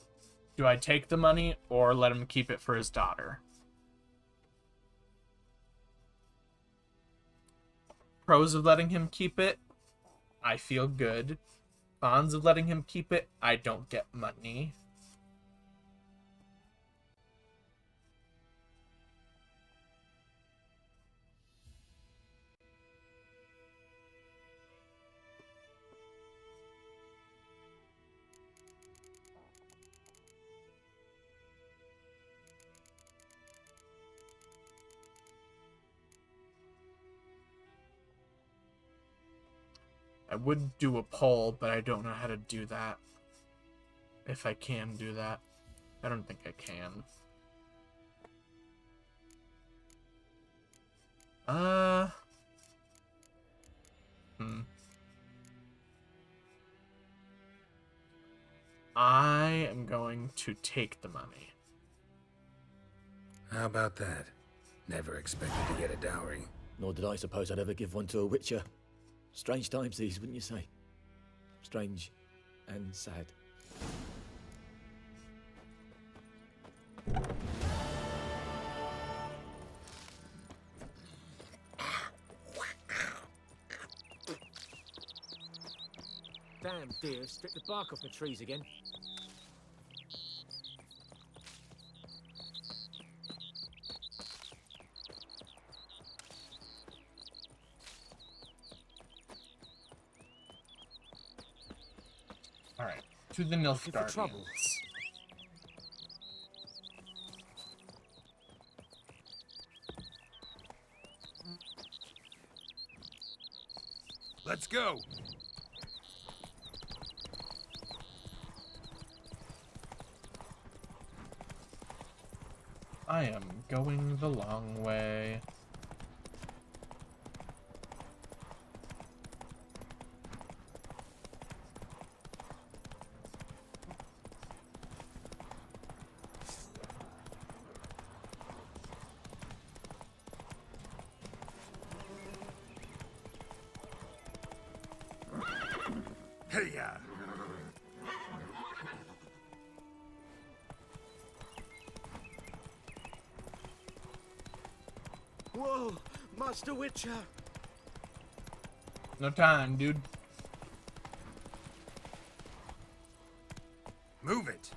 Do I take the money or let him keep it for his daughter? Pros of letting him keep it, I feel good. Cons of letting him keep it, I don't get money. I would do a poll, but I don't know how to do that. If I can do that. I don't think I can. I am going to take the money. How about that? Never expected to get a dowry. Nor did I suppose I'd ever give one to a Witcher. Strange times these, wouldn't you say? Strange and sad. Damn deer, stripped the bark off the trees again. Alright, to the Nilfgaardians. Let's go. I am going the long way. Hey-ya. Whoa, Master Witcher! No time, dude. Move it.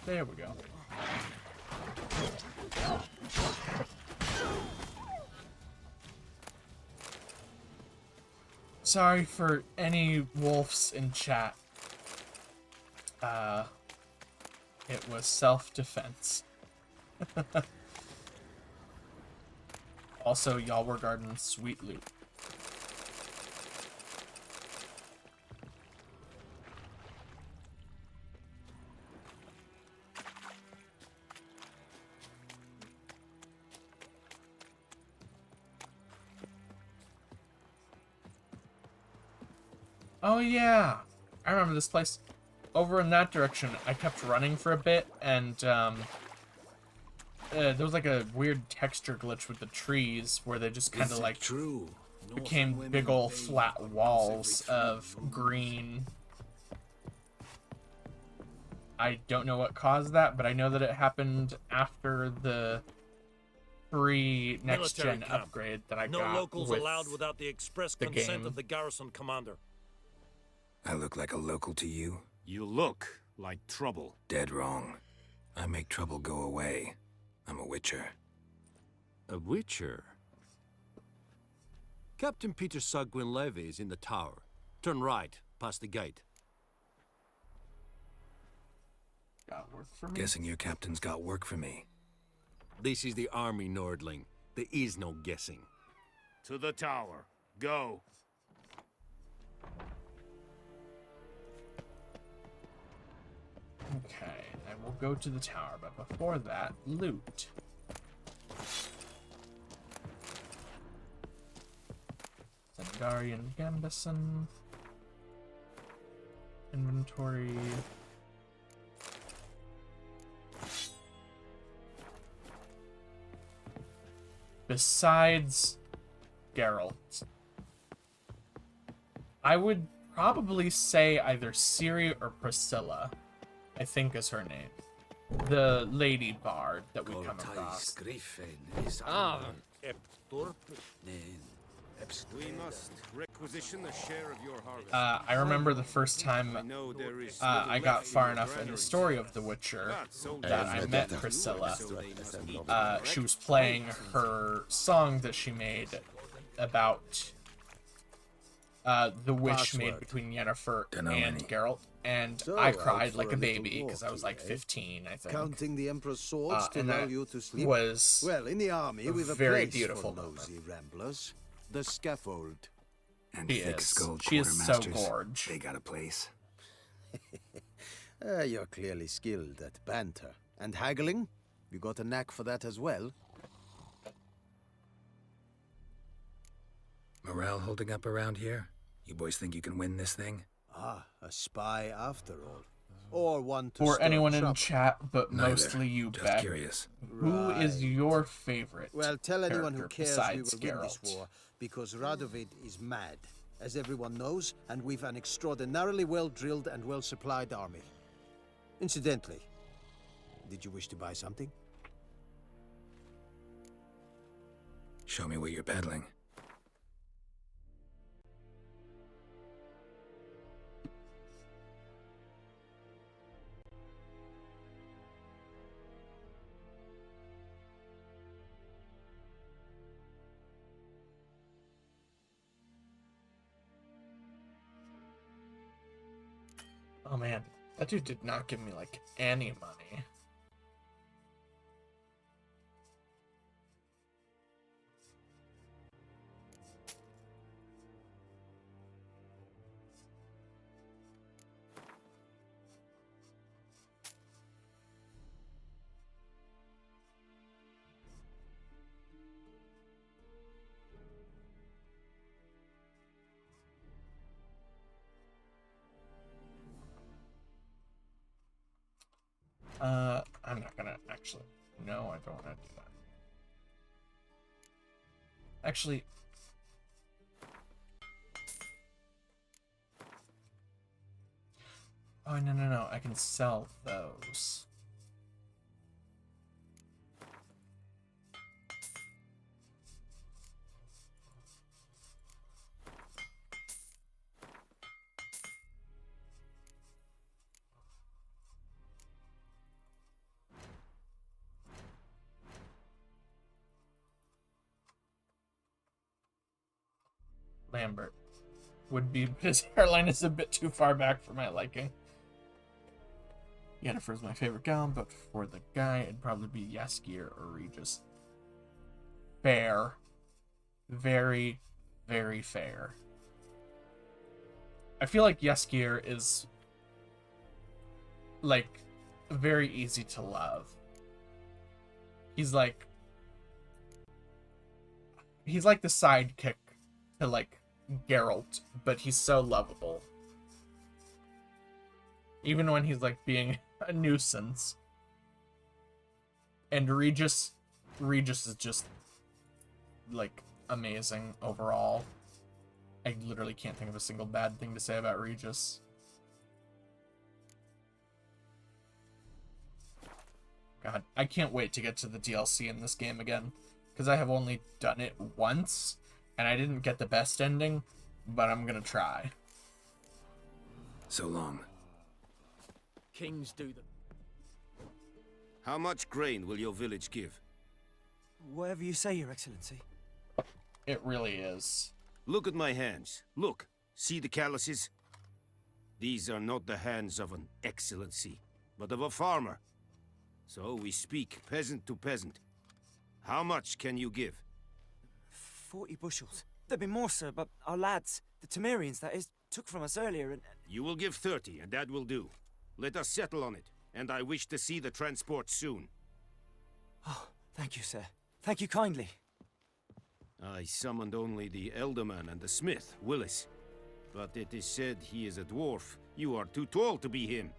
There we go. Sorry for any wolves in chat. It was self-defense. Also, y'all were guarding sweet loot. Oh yeah, I remember this place. Over in that direction, I kept running for a bit, and there was like a weird texture glitch with the trees where they just kind of like became big old flat walls of green. I don't know what caused that, but I know that it happened after the free Military next-gen camp. upgrade that I No got locals with allowed without the express the consent game. of the garrison commander. I look like a local to you? You look like trouble. Dead wrong. I make trouble go away. I'm a witcher. A witcher? Captain Peter Sagwin Levy is in the tower. Turn right, past the gate. Got work for me? Guessing your captain's got work for me. This is the army, Nordling. There is no guessing. To the tower. Go. Okay, I will go to the tower, but before that, loot. Sendarian Gambison. Inventory. Besides Geralt, I would probably say either Ciri or Priscilla, I think is her name. The lady bard that we come across. Ah, we must requisition the share of your harvest. I remember the first time I got far enough in the story of The Witcher that I met Priscilla. She was playing her song that she made about the wish made between Yennefer and Geralt, and So, I out cried for like a a little baby because I walk, was like eh? 15, I think. Counting the Emperor's swords to and lull that you to sleep? was Well, in the army, we've a very place beautiful for nosy ramblers. The scaffold. And She is. thick-skulled She is so quartermasters, gorge. they got a place. You're clearly skilled at banter. And haggling? You got a knack for that as well? Morale holding up around here? You boys think you can win this thing? Ah, a spy after all. Or one to For stir anyone in trouble. chat, but Neither. mostly you, Just Beck, curious. who is your favorite Well, tell anyone who character cares we will besides win this Geralt? war, because Radovid is mad, as everyone knows, and we've an extraordinarily well-drilled and well-supplied army. Incidentally, did you wish to buy something? Show me what you're peddling. Oh man, that dude did not give me like any money. I'm not gonna actually. No, I don't want to do that. Actually. Oh, no. I can sell those. Lambert would be, but his hairline is a bit too far back for my liking. Yennefer's my favorite gal, but for the guy, it'd probably be Jaskier or Regis. Fair. Very, very fair. I feel like Jaskier is, like, very easy to love. He's like the sidekick to, like, Geralt, but he's so lovable. Even when he's, like, being a nuisance. And Regis is just, like, amazing overall. I literally can't think of a single bad thing to say about Regis. God, I can't wait to get to the DLC in this game again. because I have only done it once, and I didn't get the best ending, but I'm gonna try. So long. Kings do them. How much grain will your village give? Whatever you say, Your Excellency. It really is. Look at my hands. Look. See the calluses? These are not the hands of an excellency, but of a farmer. So we speak peasant to peasant. How much can you give? 40 bushels. There'd be more, sir, but our lads, the Temerians, that is, took from us earlier and... You will give 30, and that will do. Let us settle on it, and I wish to see the transport soon. Oh, thank you, sir. Thank you kindly. I summoned only the Elderman and the smith, Willis. But it is said he is a dwarf. You are too tall to be him.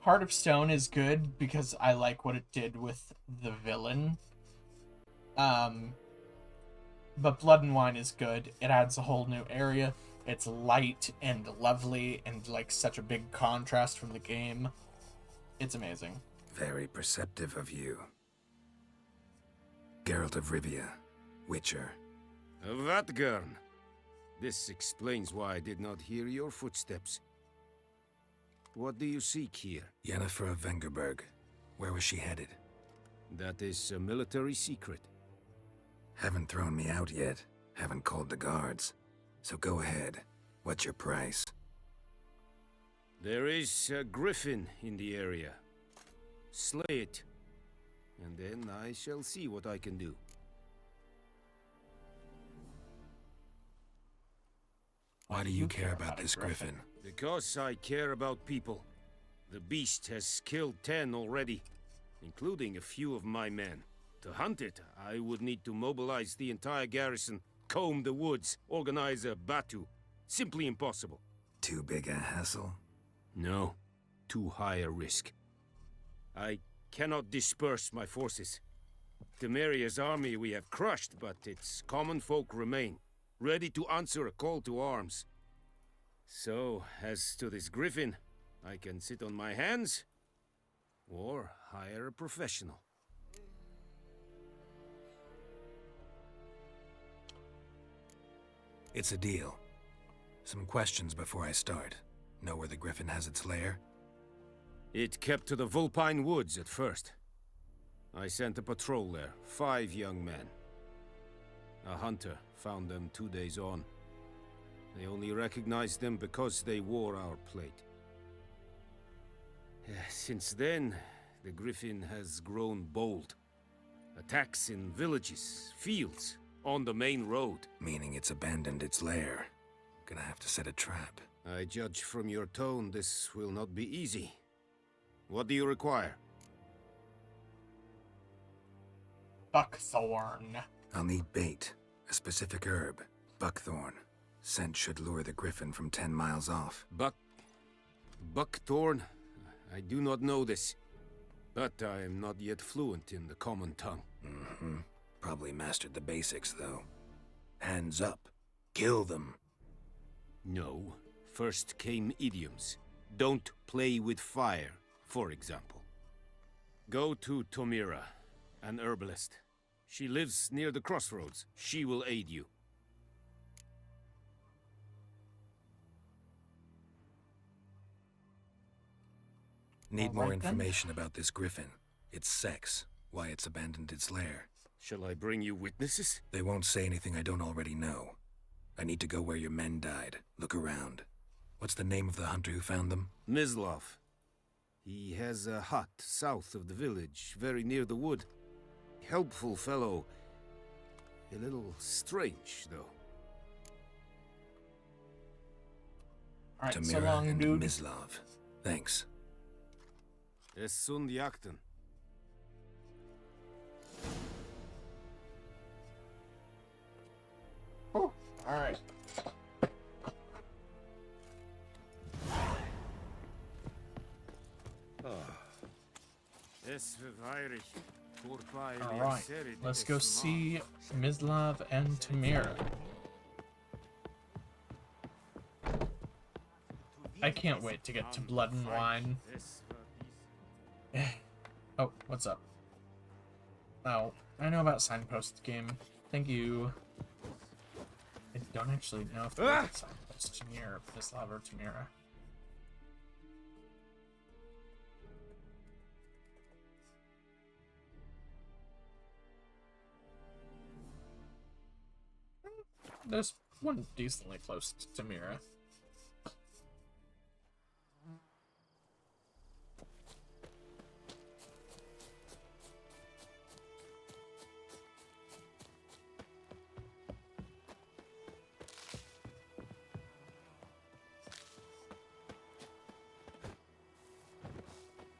Heart of Stone is good because I like what it did with the villain. But Blood and Wine is good. It adds a whole new area. It's light and lovely and like such a big contrast from the game. It's amazing. Very perceptive of you. Geralt of Rivia, Witcher. Vatgern. This explains why I did not hear your footsteps. What do you seek here? Yennefer of Vengerberg. Where was she headed? That is a military secret. Haven't thrown me out yet. Haven't called the guards. So go ahead. What's your price? There is a griffin in the area. Slay it, and then I shall see what I can do. Why do you care about this griffin? Because I care about people. The beast has killed 10 already, including a few of my men. To hunt it, I would need to mobilize the entire garrison, comb the woods, organize a batu. Simply impossible. Too big a hassle? No, too high a risk. I cannot disperse my forces. Temeria's army we have crushed, but its common folk remain, ready to answer a call to arms. So, as to this griffin, I can sit on my hands, or hire a professional. It's a deal. Some questions before I start. Know where the griffin has its lair? It kept to the Vulpine Woods at first. I sent a patrol there, 5 young men. A hunter found them 2 days on. They only recognized them because they wore our plate. Since then, the griffin has grown bold. Attacks in villages, fields, on the main road. Meaning it's abandoned its lair. Gonna have to set a trap. I judge from your tone this will not be easy. What do you require? Buckthorn. I'll need bait. A specific herb. Buckthorn. Scent should lure the griffin from 10 miles off. Buckthorn? I do not know this. But I am not yet fluent in the common tongue. Mm-hmm. Probably mastered the basics, though. Hands up. Kill them. No. First came idioms. Don't play with fire, for example. Go to Tomira, an herbalist. She lives near the crossroads. She will aid you. Need more information about this griffin. Its sex, why it's abandoned its lair. Shall I bring you witnesses? They won't say anything I don't already know. I need to go where your men died. Look around. What's the name of the hunter who found them? Mislav. He has a hut south of the village, very near the wood. Helpful fellow. A little strange, though. Alright, so Tamira long, and dude. Mislav. Thanks. Es sunt jakten. Alright. Alright, let's go see Mislav and Tamira. I can't wait to get to Blood and Wine. Oh, what's up? Oh, I know about signpost game. Thank you. I don't actually know if there's a signpost near Pislav or Tamira. There's one decently close to Tamira.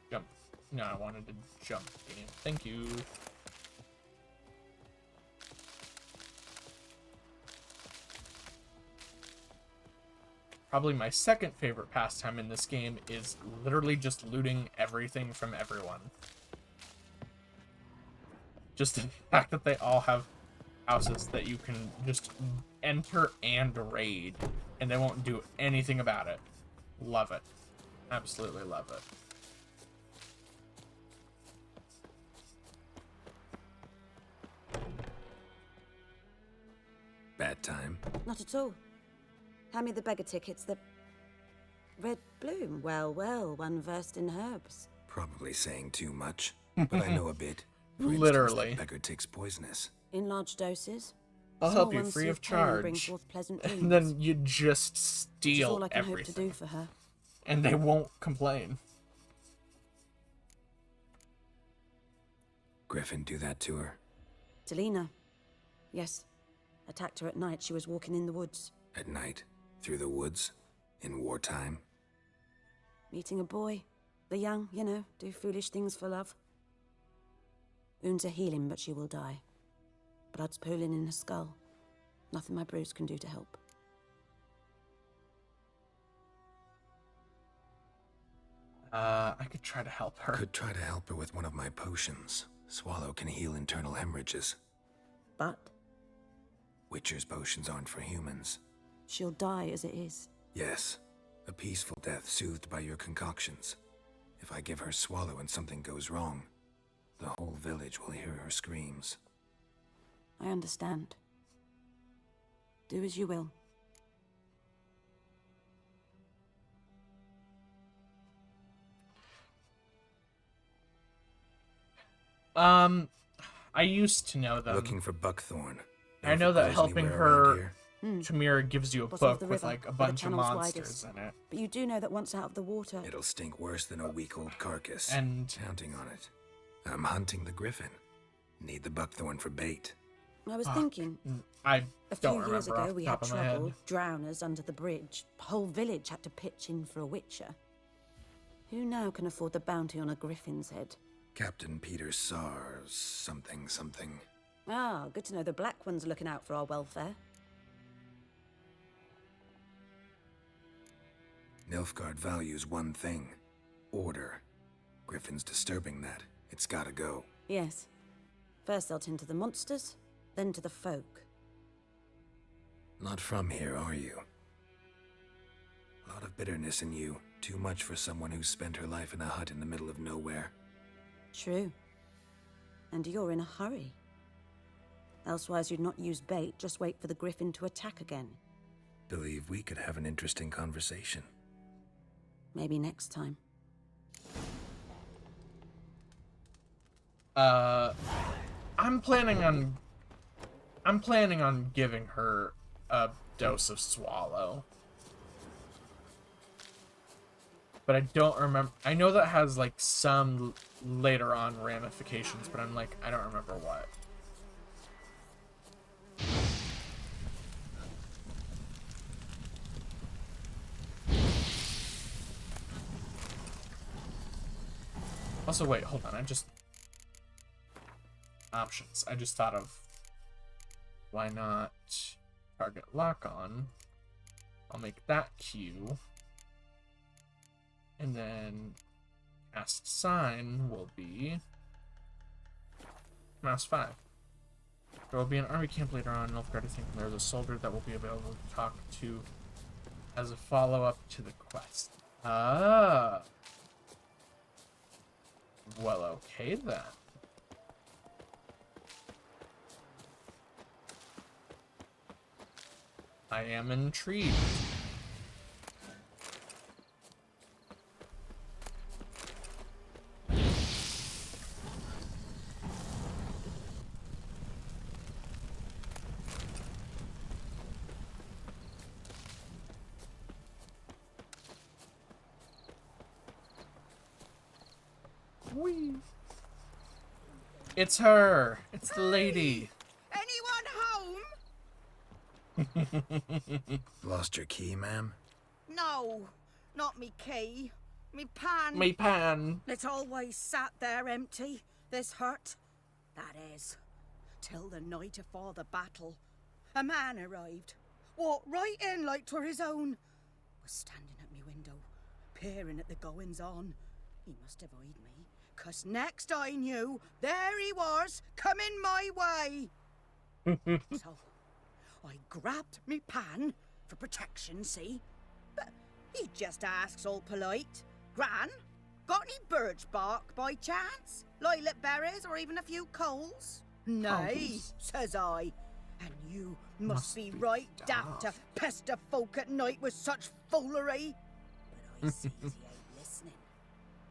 Jump. No, I wanted to jump. Thank you. Probably my second favorite pastime in this game is literally just looting everything from everyone. Just the fact that they all have houses that you can just enter and raid, and they won't do anything about it. Love it. Absolutely love it. Bad time. Not at all. Hand me the beggar tickets, the red bloom. Well, well, one versed in herbs. Probably saying too much, but I know a bit. For Literally. Instance, beggar tick's poisonous. In large doses. I'll Small help you ones free of soothe pain and bring charge. forth pleasant And dreams. then you just Which is steal all I can hope to everything. do for her. And they won't complain. Griffin do that to her? Delina. Yes. Attacked her at night. She was walking in the woods. At night? Through the woods? In wartime? Meeting a boy. The young, you know, do foolish things for love. Wounds are healing, but she will die. Blood's pooling in her skull. Nothing my brews can do to help. I could try to help her. Could try to help her with one of my potions. Swallow can heal internal hemorrhages. But? Witcher's potions aren't for humans. She'll die as it is. Yes. A peaceful death soothed by your concoctions. If I give her Swallow and something goes wrong, the whole village will hear her screams. I understand. Do as you will. I used to know them. Looking for Buckthorn. I know that helping her, Hmm. Tamira gives you a Bottom of book the with river, like a where the bunch of channel's monsters widest. in it. But you do know that once out of the water... It'll stink worse than a week old carcass. And counting on it. I'm hunting the griffin. Need the buckthorn for bait. I was thinking... I A don't few years remember off ago, the we had top of my head. trouble, drowners under the bridge. The whole village had to pitch in for a witcher. Who now can afford the bounty on a griffin's head? Captain Peter Sars, something. Ah, good to know the Black Ones are looking out for our welfare. Nilfgaard values one thing. Order. Griffin's disturbing that. It's gotta go. Yes. First they'll tend to the monsters, then to the folk. Not from here, are you? A lot of bitterness in you. Too much for someone who spent her life in a hut in the middle of nowhere. True. And you're in a hurry. Elsewise you'd not use bait, just wait for the griffin to attack again. Believe we could have an interesting conversation. Maybe next time. I'm planning on giving her a dose of Swallow. But I don't remember. I know that has like some later on ramifications, but I'm like, I don't remember what. Also, wait, hold on. Options. I just thought of why not target lock on. I'll make that Q. And then cast sign will be mouse 5. There will be an army camp later on in Nilfgaard. I think there's a soldier that will be available to talk to as a follow-up to the quest. Ah. Well, okay then. I am intrigued. Whee! It's her! It's the lady! Anyone home? Lost your key, ma'am? No, not me key. Me pan. Me pan. It's always sat there empty, this hut. That is, till the night afore the battle. A man arrived, walked right in like 'twere his own. Was standing at me window, peering at the goings-on. He must have eyed me, 'cause next I knew, there he was, coming my way. So, I grabbed me pan, for protection, see? But he just asks all polite, Gran, got any birch bark by chance? Lilac berries or even a few coals? Nay, says I. And you must be right daft to pester folk at night with such foolery. But I sees he ain't listening.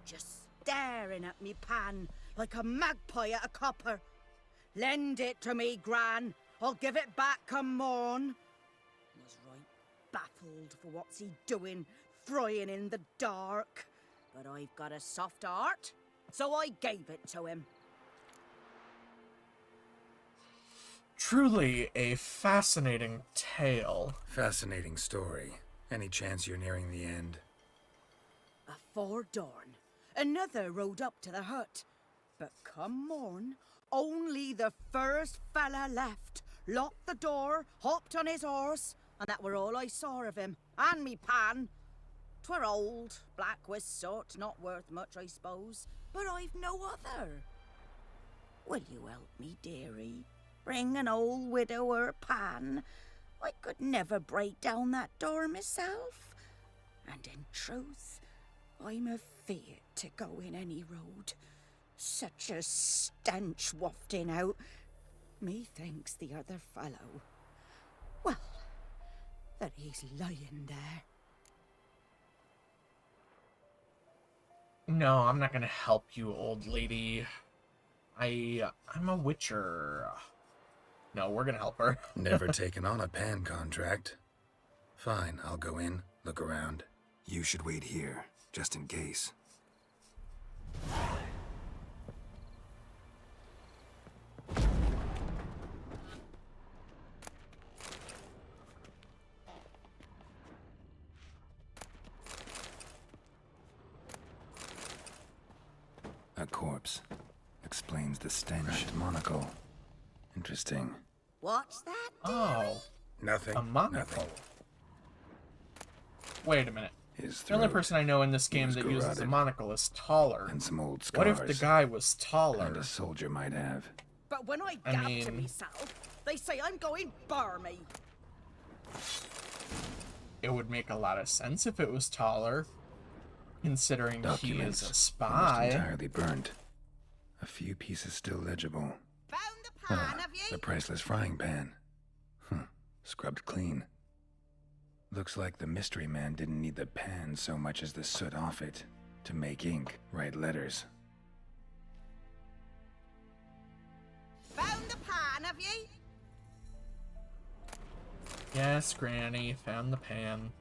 Just staring at me pan like a magpie at a copper. Lend it to me, Gran. I'll give it back come morn. Was right baffled for what's he doing, frying in the dark. But I've got a soft heart, so I gave it to him. Truly a fascinating tale. Fascinating story. Any chance you're nearing the end? Afore dawn, another rode up to the hut. But come morn, only the first fella left, locked the door, hopped on his horse, and that were all I saw of him, and me pan. 'Twere old, black with soot, not worth much, I suppose, but I've no other. Will you help me, dearie? Bring an old widower pan. I could never break down that door myself. And in truth, I'm afeard to go in any road. Such a stench wafting out. Methinks the other fellow, well, that he's lying there. No, I'm not gonna help you, old lady. I'm a witcher. No, we're gonna help her. Never taken on a pan contract. Fine, I'll go in, look around. You should wait here, just in case. A corpse. Explains the stench. Cracked monocle. Interesting. What's that? Oh. Nothing. A monocle. Nothing. Wait a minute. His The only throat person I know in this game was that uses a garroted. monocle is taller. And some old What scars. if the guy was taller? And a soldier might have. But when I I gab to mean- myself, they say I'm going barmy. It would make a lot of sense if it was taller, considering Documents. he is a Almost spy. entirely burnt. A few pieces still legible. Found the pan, have you? The priceless frying pan. Scrubbed clean. Looks like the mystery man didn't need the pan so much as the soot off it to make ink, write letters. Found the pan, have you? Yes, Granny, found the pan.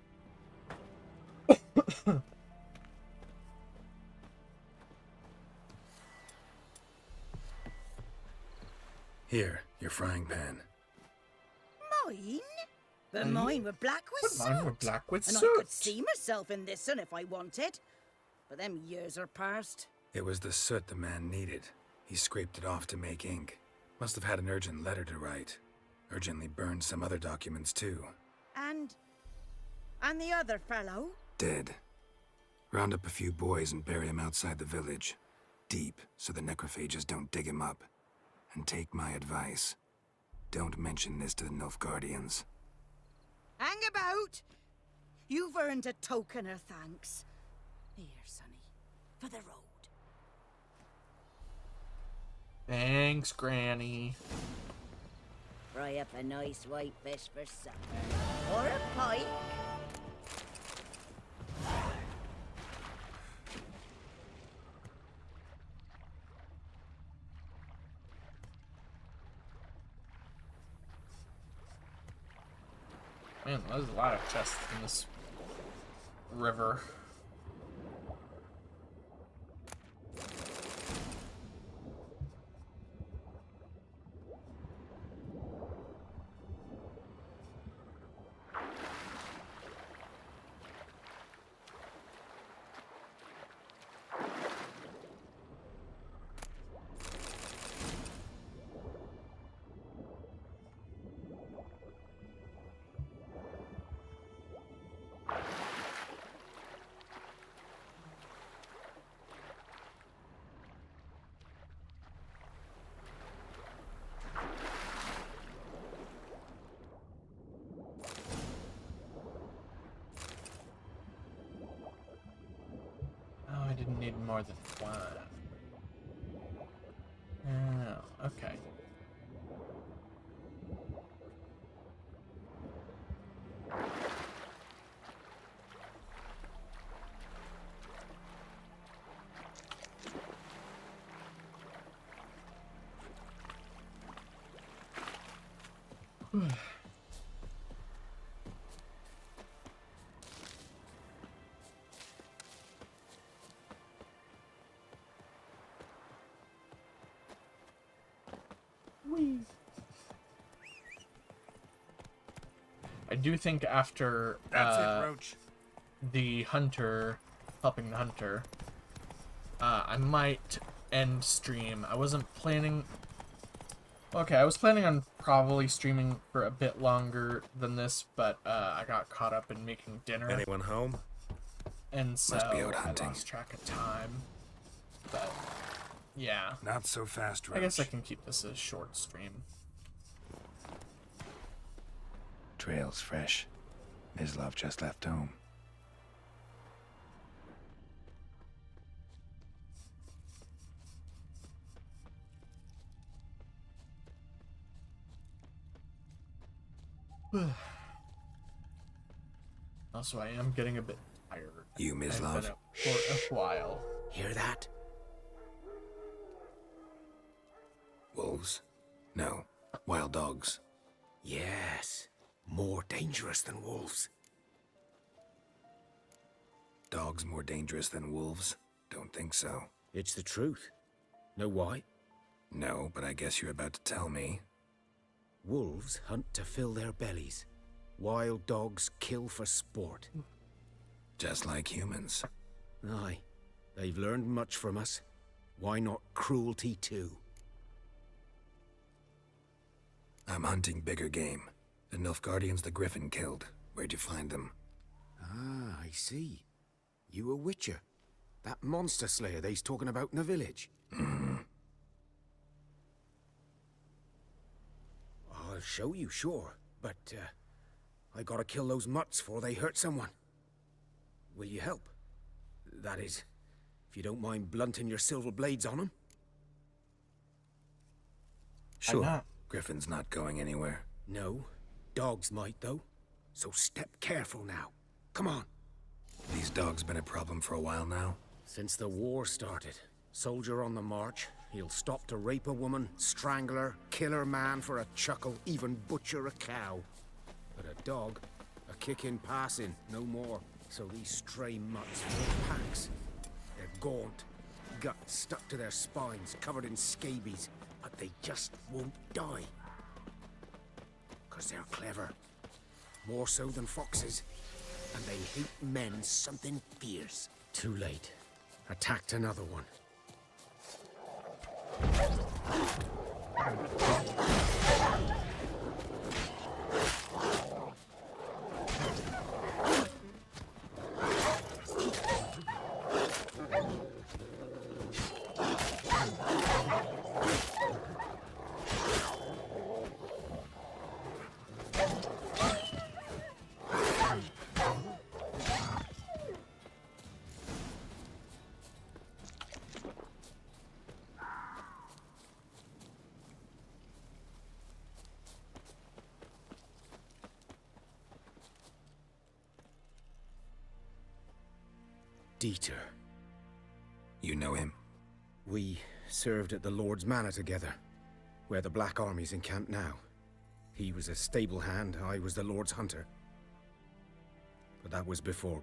Here, your frying pan. Mine? But mine were black with But mine were soot. black with and I soot. could see myself in this one if I wanted. But them years are past. It was the soot the man needed. He scraped it off to make ink. Must have had an urgent letter to write. Urgently burned some other documents too. And the other fellow? Dead. Round up a few boys and bury him outside the village. Deep, so the necrophages don't dig him up. And take my advice. Don't mention this to the Nilfgaardians. Hang about! You've earned a token of thanks. Here, sonny, for the road. Thanks, Granny. Fry up a nice white fish for supper. Or a pike. Man, there's a lot of chests in this river. I didn't need more than one. Oh, okay. I do think after That's it, Roach. the hunter, helping the hunter, I might end stream. I wasn't planning... Okay, I was planning on probably streaming for a bit longer than this, but I got caught up in making dinner. Anyone home? And so Must be out I hunting. lost track of time. But, yeah. Not so fast, Roach. I guess I can keep this a short stream. Trail's fresh. Mislav just left home. Also, I am getting a bit tired. You, I've Mislav? been up for a while. Hear that? Wolves? No. Wild dogs. Yes. More dangerous than wolves. Dogs more dangerous than wolves? Don't think so. It's the truth. Know why? No, but I guess you're about to tell me. Wolves hunt to fill their bellies. Wild dogs kill for sport. Just like humans. Aye. They've learned much from us. Why not cruelty too? I'm hunting bigger game. The Nilfgaardians the Griffin killed. Where'd you find them? Ah, I see. You a witcher. That monster slayer they's talking about in the village. I'll show you, sure. But, I gotta kill those mutts before they hurt someone. Will you help? That is, if you don't mind blunting your silver blades on them. Sure. Griffin's not going anywhere. No. Dogs might, though. So step careful now. Come on. These dogs been a problem for a while now? Since the war started. Soldier on the march. He'll stop to rape a woman, strangle her, kill her man for a chuckle, even butcher a cow. But a dog, a kick in passing, no more. So these stray mutts form packs. They're gaunt, guts stuck to their spines, covered in scabies, but they just won't die. 'Cause they're clever. More so than foxes. And they hate men something fierce. Too late. Attacked another one. Dieter. You know him? We served at the Lord's Manor together, where the Black Army's encamped now. He was a stable hand, I was the Lord's hunter. But that was before...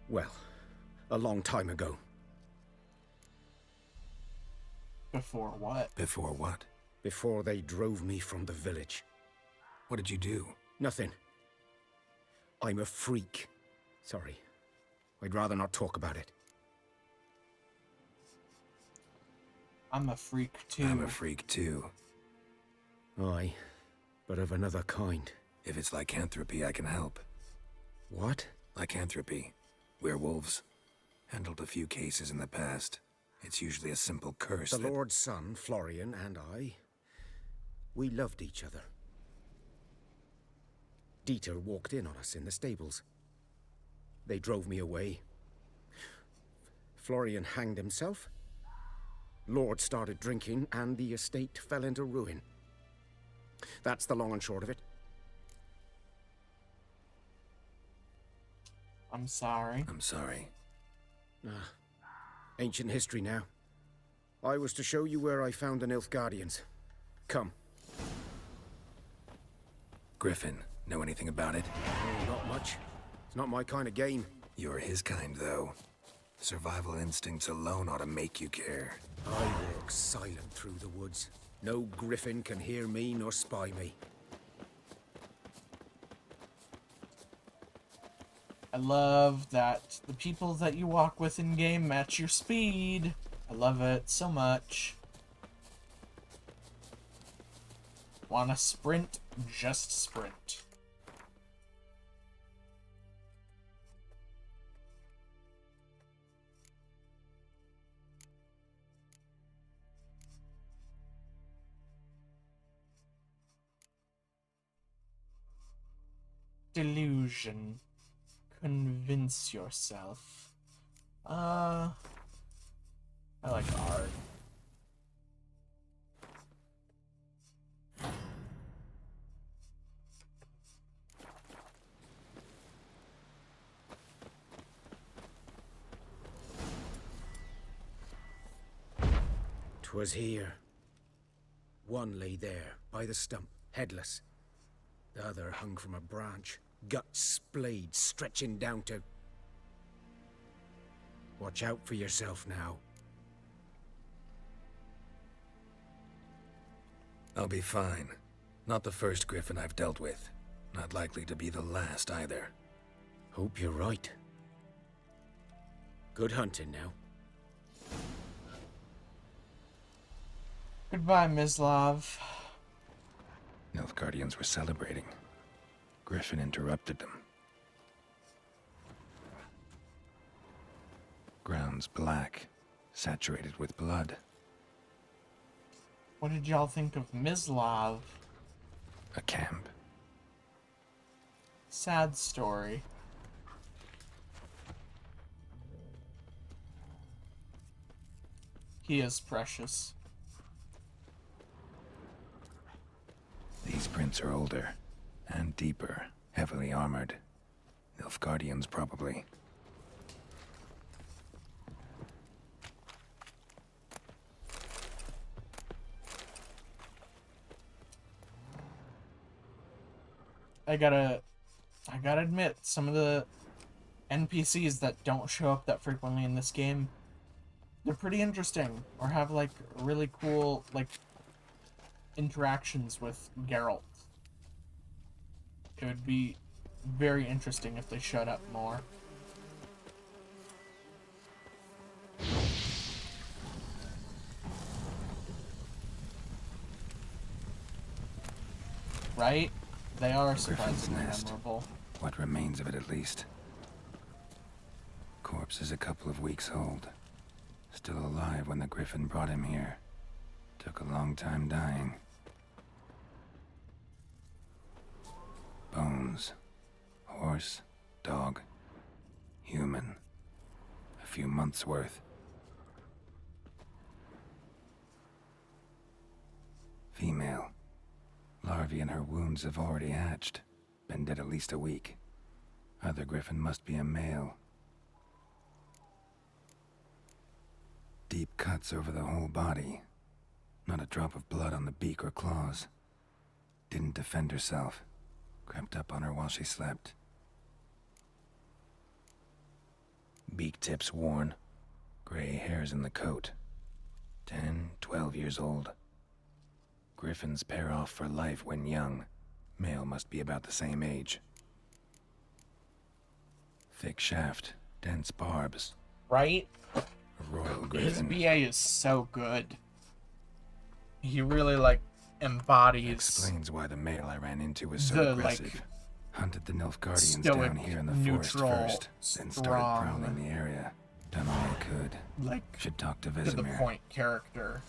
well, a long time ago. Before what? Before what? Before they drove me from the village. What did you do? Nothing. I'm a freak. Sorry. I'd rather not talk about it. I'm a freak too. I'm a freak too. Aye, but of another kind. If it's lycanthropy, I can help. What? Lycanthropy. Werewolves. Handled a few cases in the past. It's usually a simple curse The that... Lord's son, Florian, and I, we loved each other. Dieter walked in on us in the stables. They drove me away. Florian hanged himself. Lord started drinking, and the estate fell into ruin. That's the long and short of it. I'm sorry. I'm sorry. Ancient history now. I was to show you where I found the Nilfgaardians. Come. Griffin, know anything about it? Oh, not much. It's not my kind of game. You're his kind, though. Survival instincts alone ought to make you care. I walk silent through the woods. No griffin can hear me nor spy me. I love that the people that you walk with in game match your speed. I love it so much. Wanna sprint? Just sprint. Delusion. Convince yourself. I like art. "'Twas here. One lay there, by the stump, headless. The other hung from a branch, guts splayed, stretching down to... Watch out for yourself now." I'll be fine. Not the first griffin I've dealt with. Not likely to be the last either. Hope you're right. Good hunting now. Goodbye, Mislav. Nilfgaardians were celebrating. Griffin interrupted them. Ground's black, saturated with blood. What did y'all think of Mislav? A camp. Sad story. He is precious. These prints are older and deeper, heavily armored. Nilfgaardians, probably. I gotta admit, some of the NPCs that don't show up that frequently in this game, they're pretty interesting, or have like really cool like interactions with Geralt. It would be very interesting if they showed up more. Right? They are surprisingly memorable. What remains of it, at least. Corpse is a couple of weeks old. Still alive when the Griffin brought him here. Took a long time dying. Bones. Horse. Dog. Human. A few months' worth. Female. Larvae in her wounds have already hatched. Been dead at least a week. Other Griffin must be a male. Deep cuts over the whole body. Not a drop of blood on the beak or claws. Didn't defend herself. Crept up on her while she slept. Beak tips worn. Gray hairs in the coat. 10, 12 years old. Griffins pair off for life when young. Male must be about the same age. Thick shaft, dense barbs. Right? A royal His griffin. BA is so good. He really, like, embodies... Explains why the male I ran into was so the, aggressive. like, Hunted the Nilfgaardians stoic, down here in the forest neutral, first, then started strong, prowling the area. Done all I could. like, should talk to to the Vesemir. point character.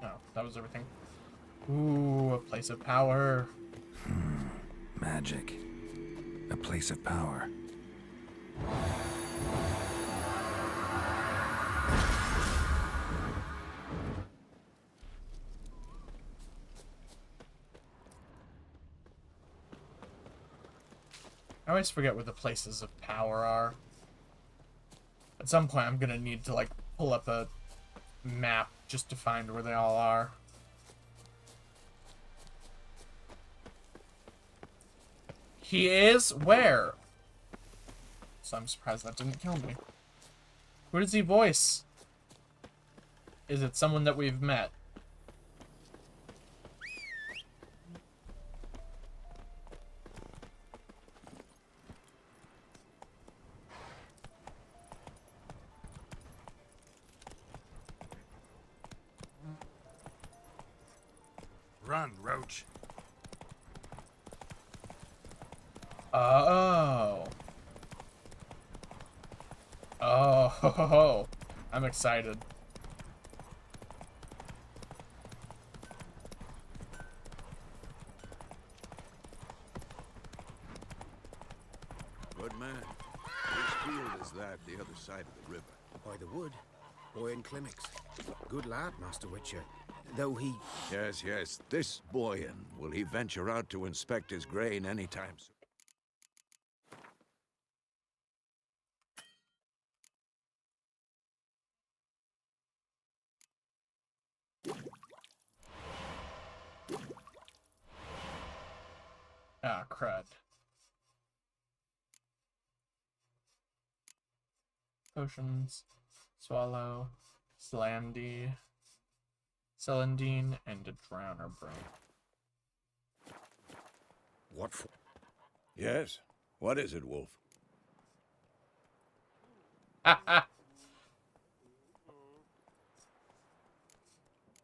Oh, that was everything. Ooh, a place of power. Magic. A place of power. I always forget where the places of power are. At some point, I'm gonna need to, like, pull up a map just to find where they all are. He is where? So I'm surprised that didn't kill me. Who does he voice? Is it someone that we've met? Run, Roach. Oh. Oh, ho, ho, ho. I'm excited. Good man. Which field is that, the other side of the river? By the wood. Boy in clinics. Good lad, Master Witcher. Though he... Yes, yes. This Boyan. Will he venture out to inspect his grain anytime soon? Ah, crud. Potions, Swallow, Celandine, and a Drowner Brain. What for? Yes? What is it, Wolf?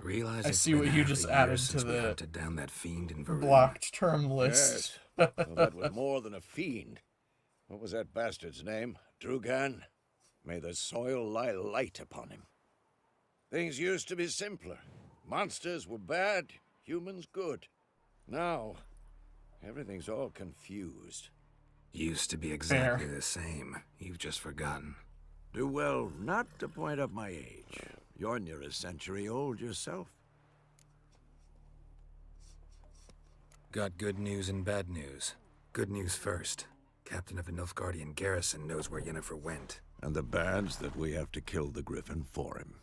Realize I it's see been what you half just a year added to since we the hunted down that fiend in Varun. blocked term list. Yes. Well, that was more than a fiend. What was that bastard's name? Drugan? May the soil lie light upon him. Things used to be simpler. Monsters were bad, humans good. Now, everything's all confused. Used to be exactly the same. You've just forgotten. Do well not to point up my age. You're near a century old yourself. Got good news and bad news. Good news first. Captain of the Nilfgaardian garrison knows where Yennefer went. And the bad's that we have to kill the Griffin for him.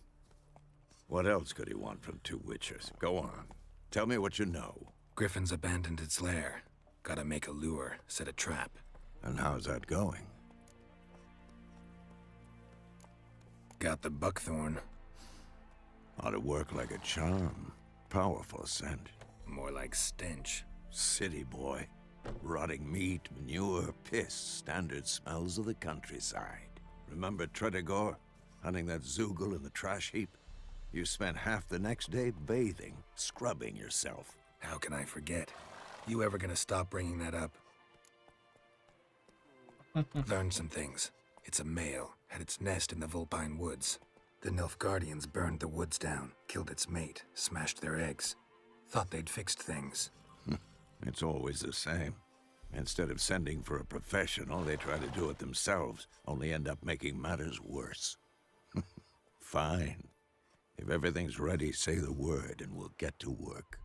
What else could he want from two Witchers? Go on. Tell me what you know. Griffin's abandoned its lair. Gotta make a lure, set a trap. And how's that going? Got the buckthorn. Ought to work like a charm. Powerful scent. More like stench. City boy. Rotting meat, manure, piss. Standard smells of the countryside. Remember Tredegor? Hunting that Zoogle in the trash heap? You spent half the next day bathing, scrubbing yourself. How can I forget? You ever gonna stop bringing that up? Learned some things. It's a male, had its nest in the Vulpine Woods. The Nilfgaardians burned the woods down, killed its mate, smashed their eggs. Thought they'd fixed things. It's always the same. Instead of sending for a professional, they try to do it themselves, only end up making matters worse. Fine. If everything's ready, say the word and we'll get to work.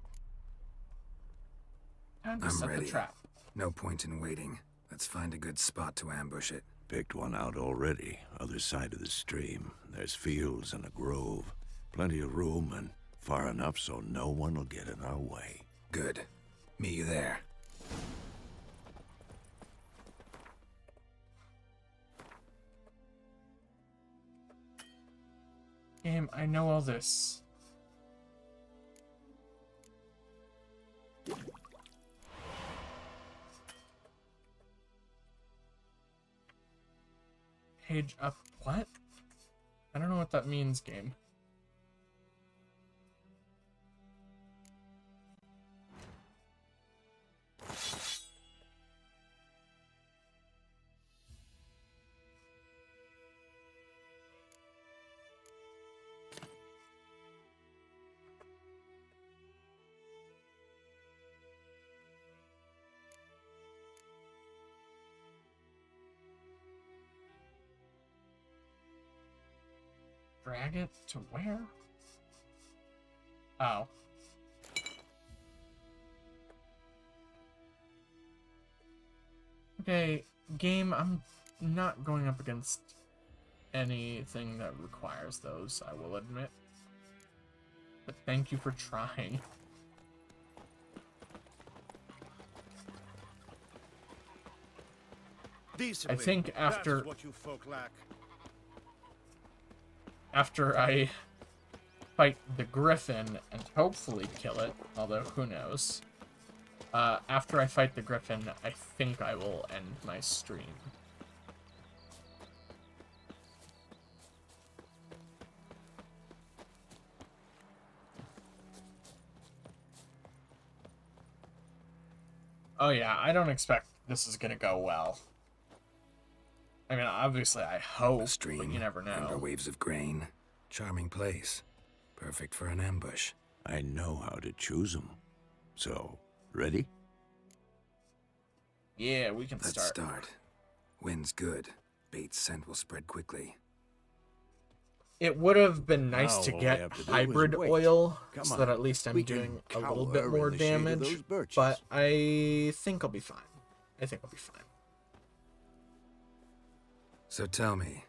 Time to I'm set ready. the trap. No point in waiting. Let's find a good spot to ambush it. Picked one out already, other side of the stream. There's fields and a grove. Plenty of room and far enough so no one will get in our way. Good. Meet you there. Game, I know all this. Page up. What? I don't know what that means, game. Drag it to where? Oh. Okay, game, I'm not going up against anything that requires those, I will admit. But thank you for trying. I think after... That's what you folk lack. After I fight the griffin and hopefully kill it, although who knows. After I fight the griffin, I think I will end my stream. Oh yeah, I don't expect this is gonna go well. I mean, obviously I hope, Stream, but you never know. under waves of grain. Charming place. Perfect for an ambush. I know how to choose them. So, ready? Yeah, we can Let's start. Wind's good. Bait's scent will spread quickly. It would have been nice Now to all we get have to do is hybrid wait. oil, Come so on. that at least I'm We can doing a little bit cower more in the shade of damage, those birches. but I think I'll be fine. I think I'll be fine. So tell me,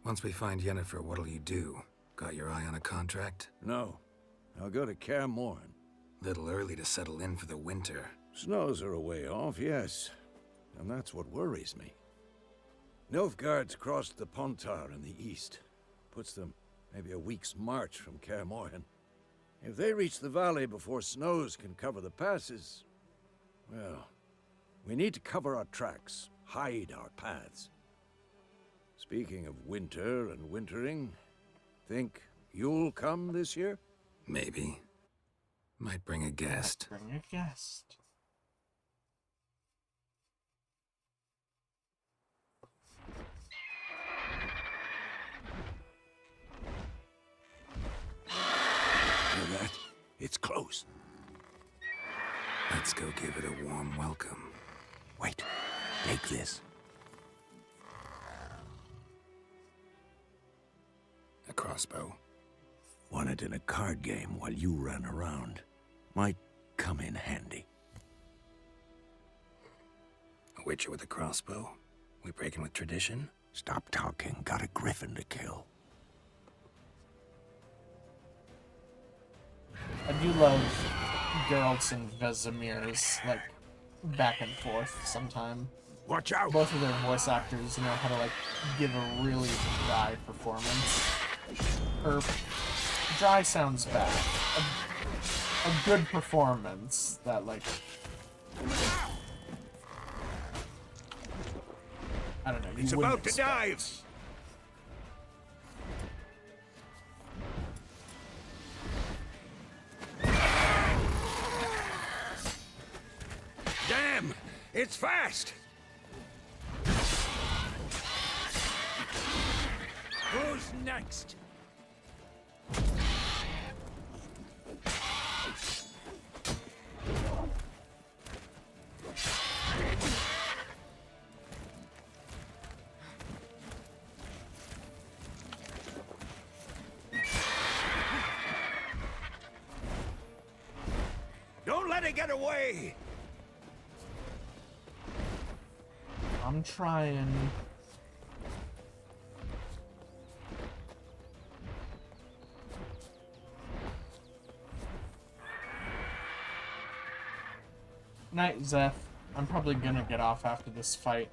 once we find Yennefer, what'll you do? Got your eye on a contract? No. I'll go to Kaer Morhen. Little early to settle in for the winter. Snows are a way off, yes. And that's what worries me. Nilfgaard's crossed the Pontar in the east. Puts them maybe a week's march from Kaer Morhen. If they reach the valley before snows can cover the passes, well, we need to cover our tracks, hide our paths. Speaking of winter and wintering, think you'll come this year? Maybe. Might bring a guest. Bring a guest. Hear that? It's close. Let's go give it a warm welcome. Wait, take this. A crossbow. Won it in a card game while you ran around. Might come in handy. A witcher with a crossbow? We breaking with tradition? Stop talking. Got a griffin to kill. I do love Geralt's and Vesemir's, like, back and forth sometime. Watch out! Both of their voice actors know how to, like, give a really dry performance. Or, dry sounds bad. A good performance that, like... I don't know, you It's wouldn't about to expect. dive! Damn! It's fast! Who's next? Try to get away! I'm trying. Night, Zeph. I'm probably gonna get off after this fight.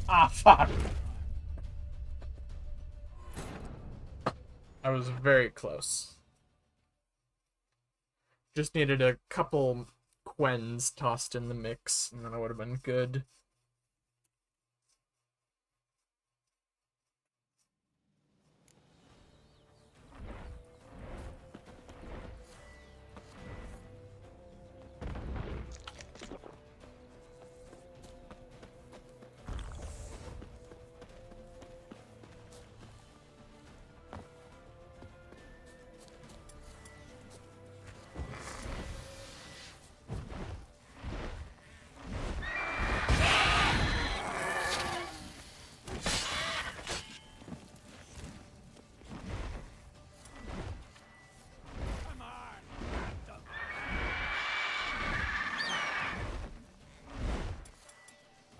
Ah, fuck. I was very close. Just needed a couple Quens tossed in the mix, and then I would have been good.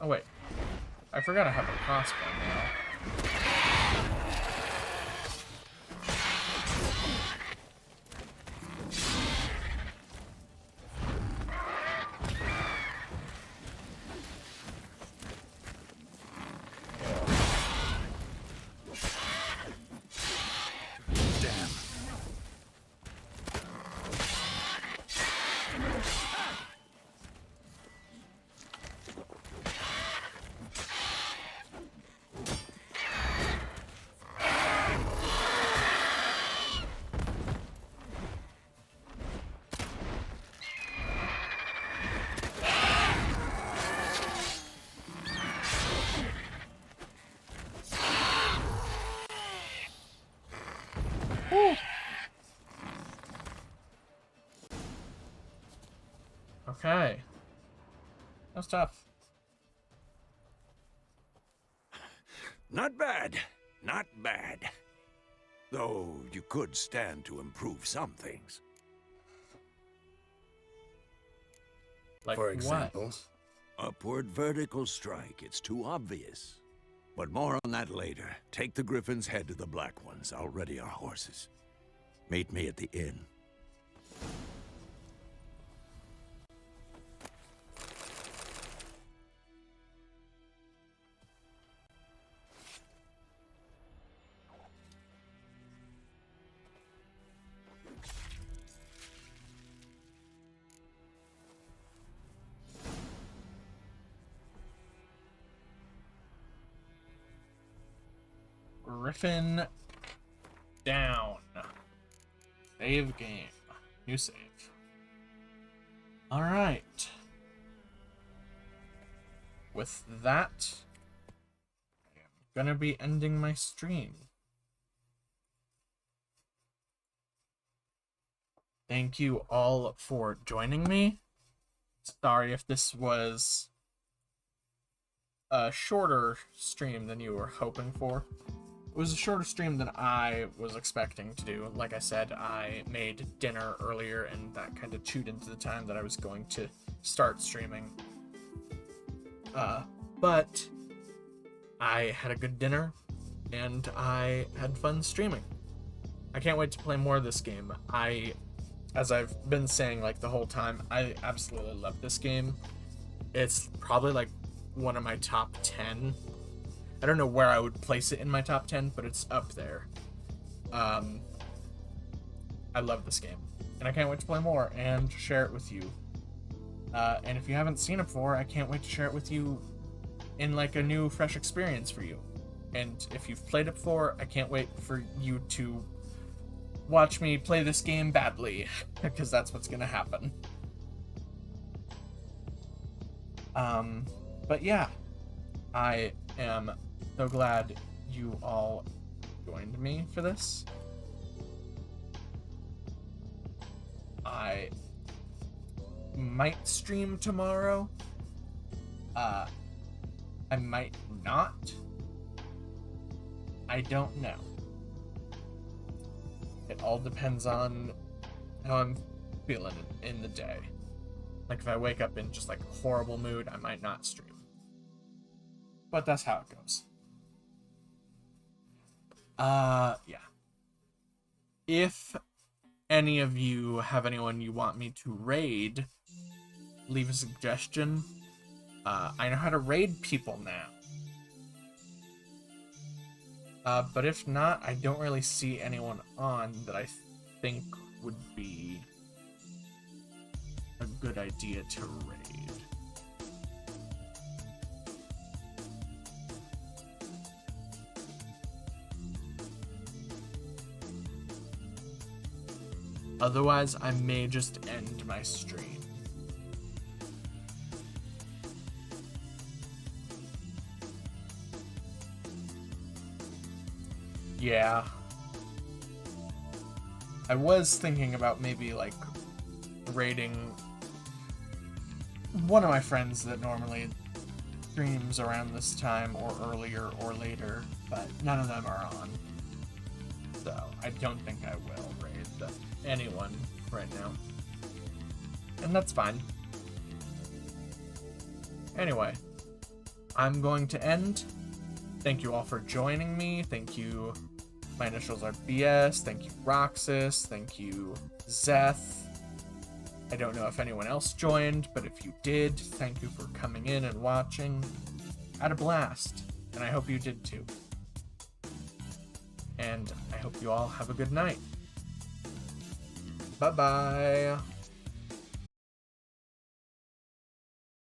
Oh wait, I forgot I have a crossbow now. Okay. That's tough. Not bad. Not bad. Though you could stand to improve some things. Like For example, what? upward vertical strike. It's too obvious. But more on that later. Take the Griffin's head to the Black Ones. I'll ready our horses. Meet me at the inn. Griffin down. Save game. New save. Alright. With that, I am gonna be ending my stream. Thank you all for joining me. Sorry if this was a shorter stream than you were hoping for. It was a shorter stream than I was expecting to do. Like I said, I made dinner earlier, and that kind of chewed into the time that I was going to start streaming. But I had a good dinner, and I had fun streaming. I can't wait to play more of this game. As I've been saying like the whole time, I absolutely love this game. It's probably like one of my top 10. I don't know where I would place it in my top 10, but it's up there. I love this game, and I can't wait to play more and share it with you. And if you haven't seen it before, I can't wait to share it with you in like a new, fresh experience for you. And if you've played it before, I can't wait for you to watch me play this game badly, because that's what's gonna happen. But yeah, I am so glad you all joined me for this. I might stream tomorrow. I might not. I don't know. It all depends on how I'm feeling in the day. Like, if I wake up in just like a horrible mood, I might not stream. But that's how it goes. Yeah. If any of you have anyone you want me to raid, leave a suggestion. I know how to raid people now. But if not, I don't really see anyone on that I think would be a good idea to raid. Otherwise, I may just end my stream. Yeah. I was thinking about maybe, like, raiding one of my friends that normally streams around this time or earlier or later, but none of them are on. So I don't think I will raid anyone right now. And that's fine. Anyway, I'm going to end. Thank you all for joining me. Thank you. My initials are BS. Thank you, Roxas. Thank you, Zeth. I don't know if anyone else joined, but if you did, thank you for coming in and watching. I had a blast, and I hope you did too. And I hope you all have a good night. Bye-bye.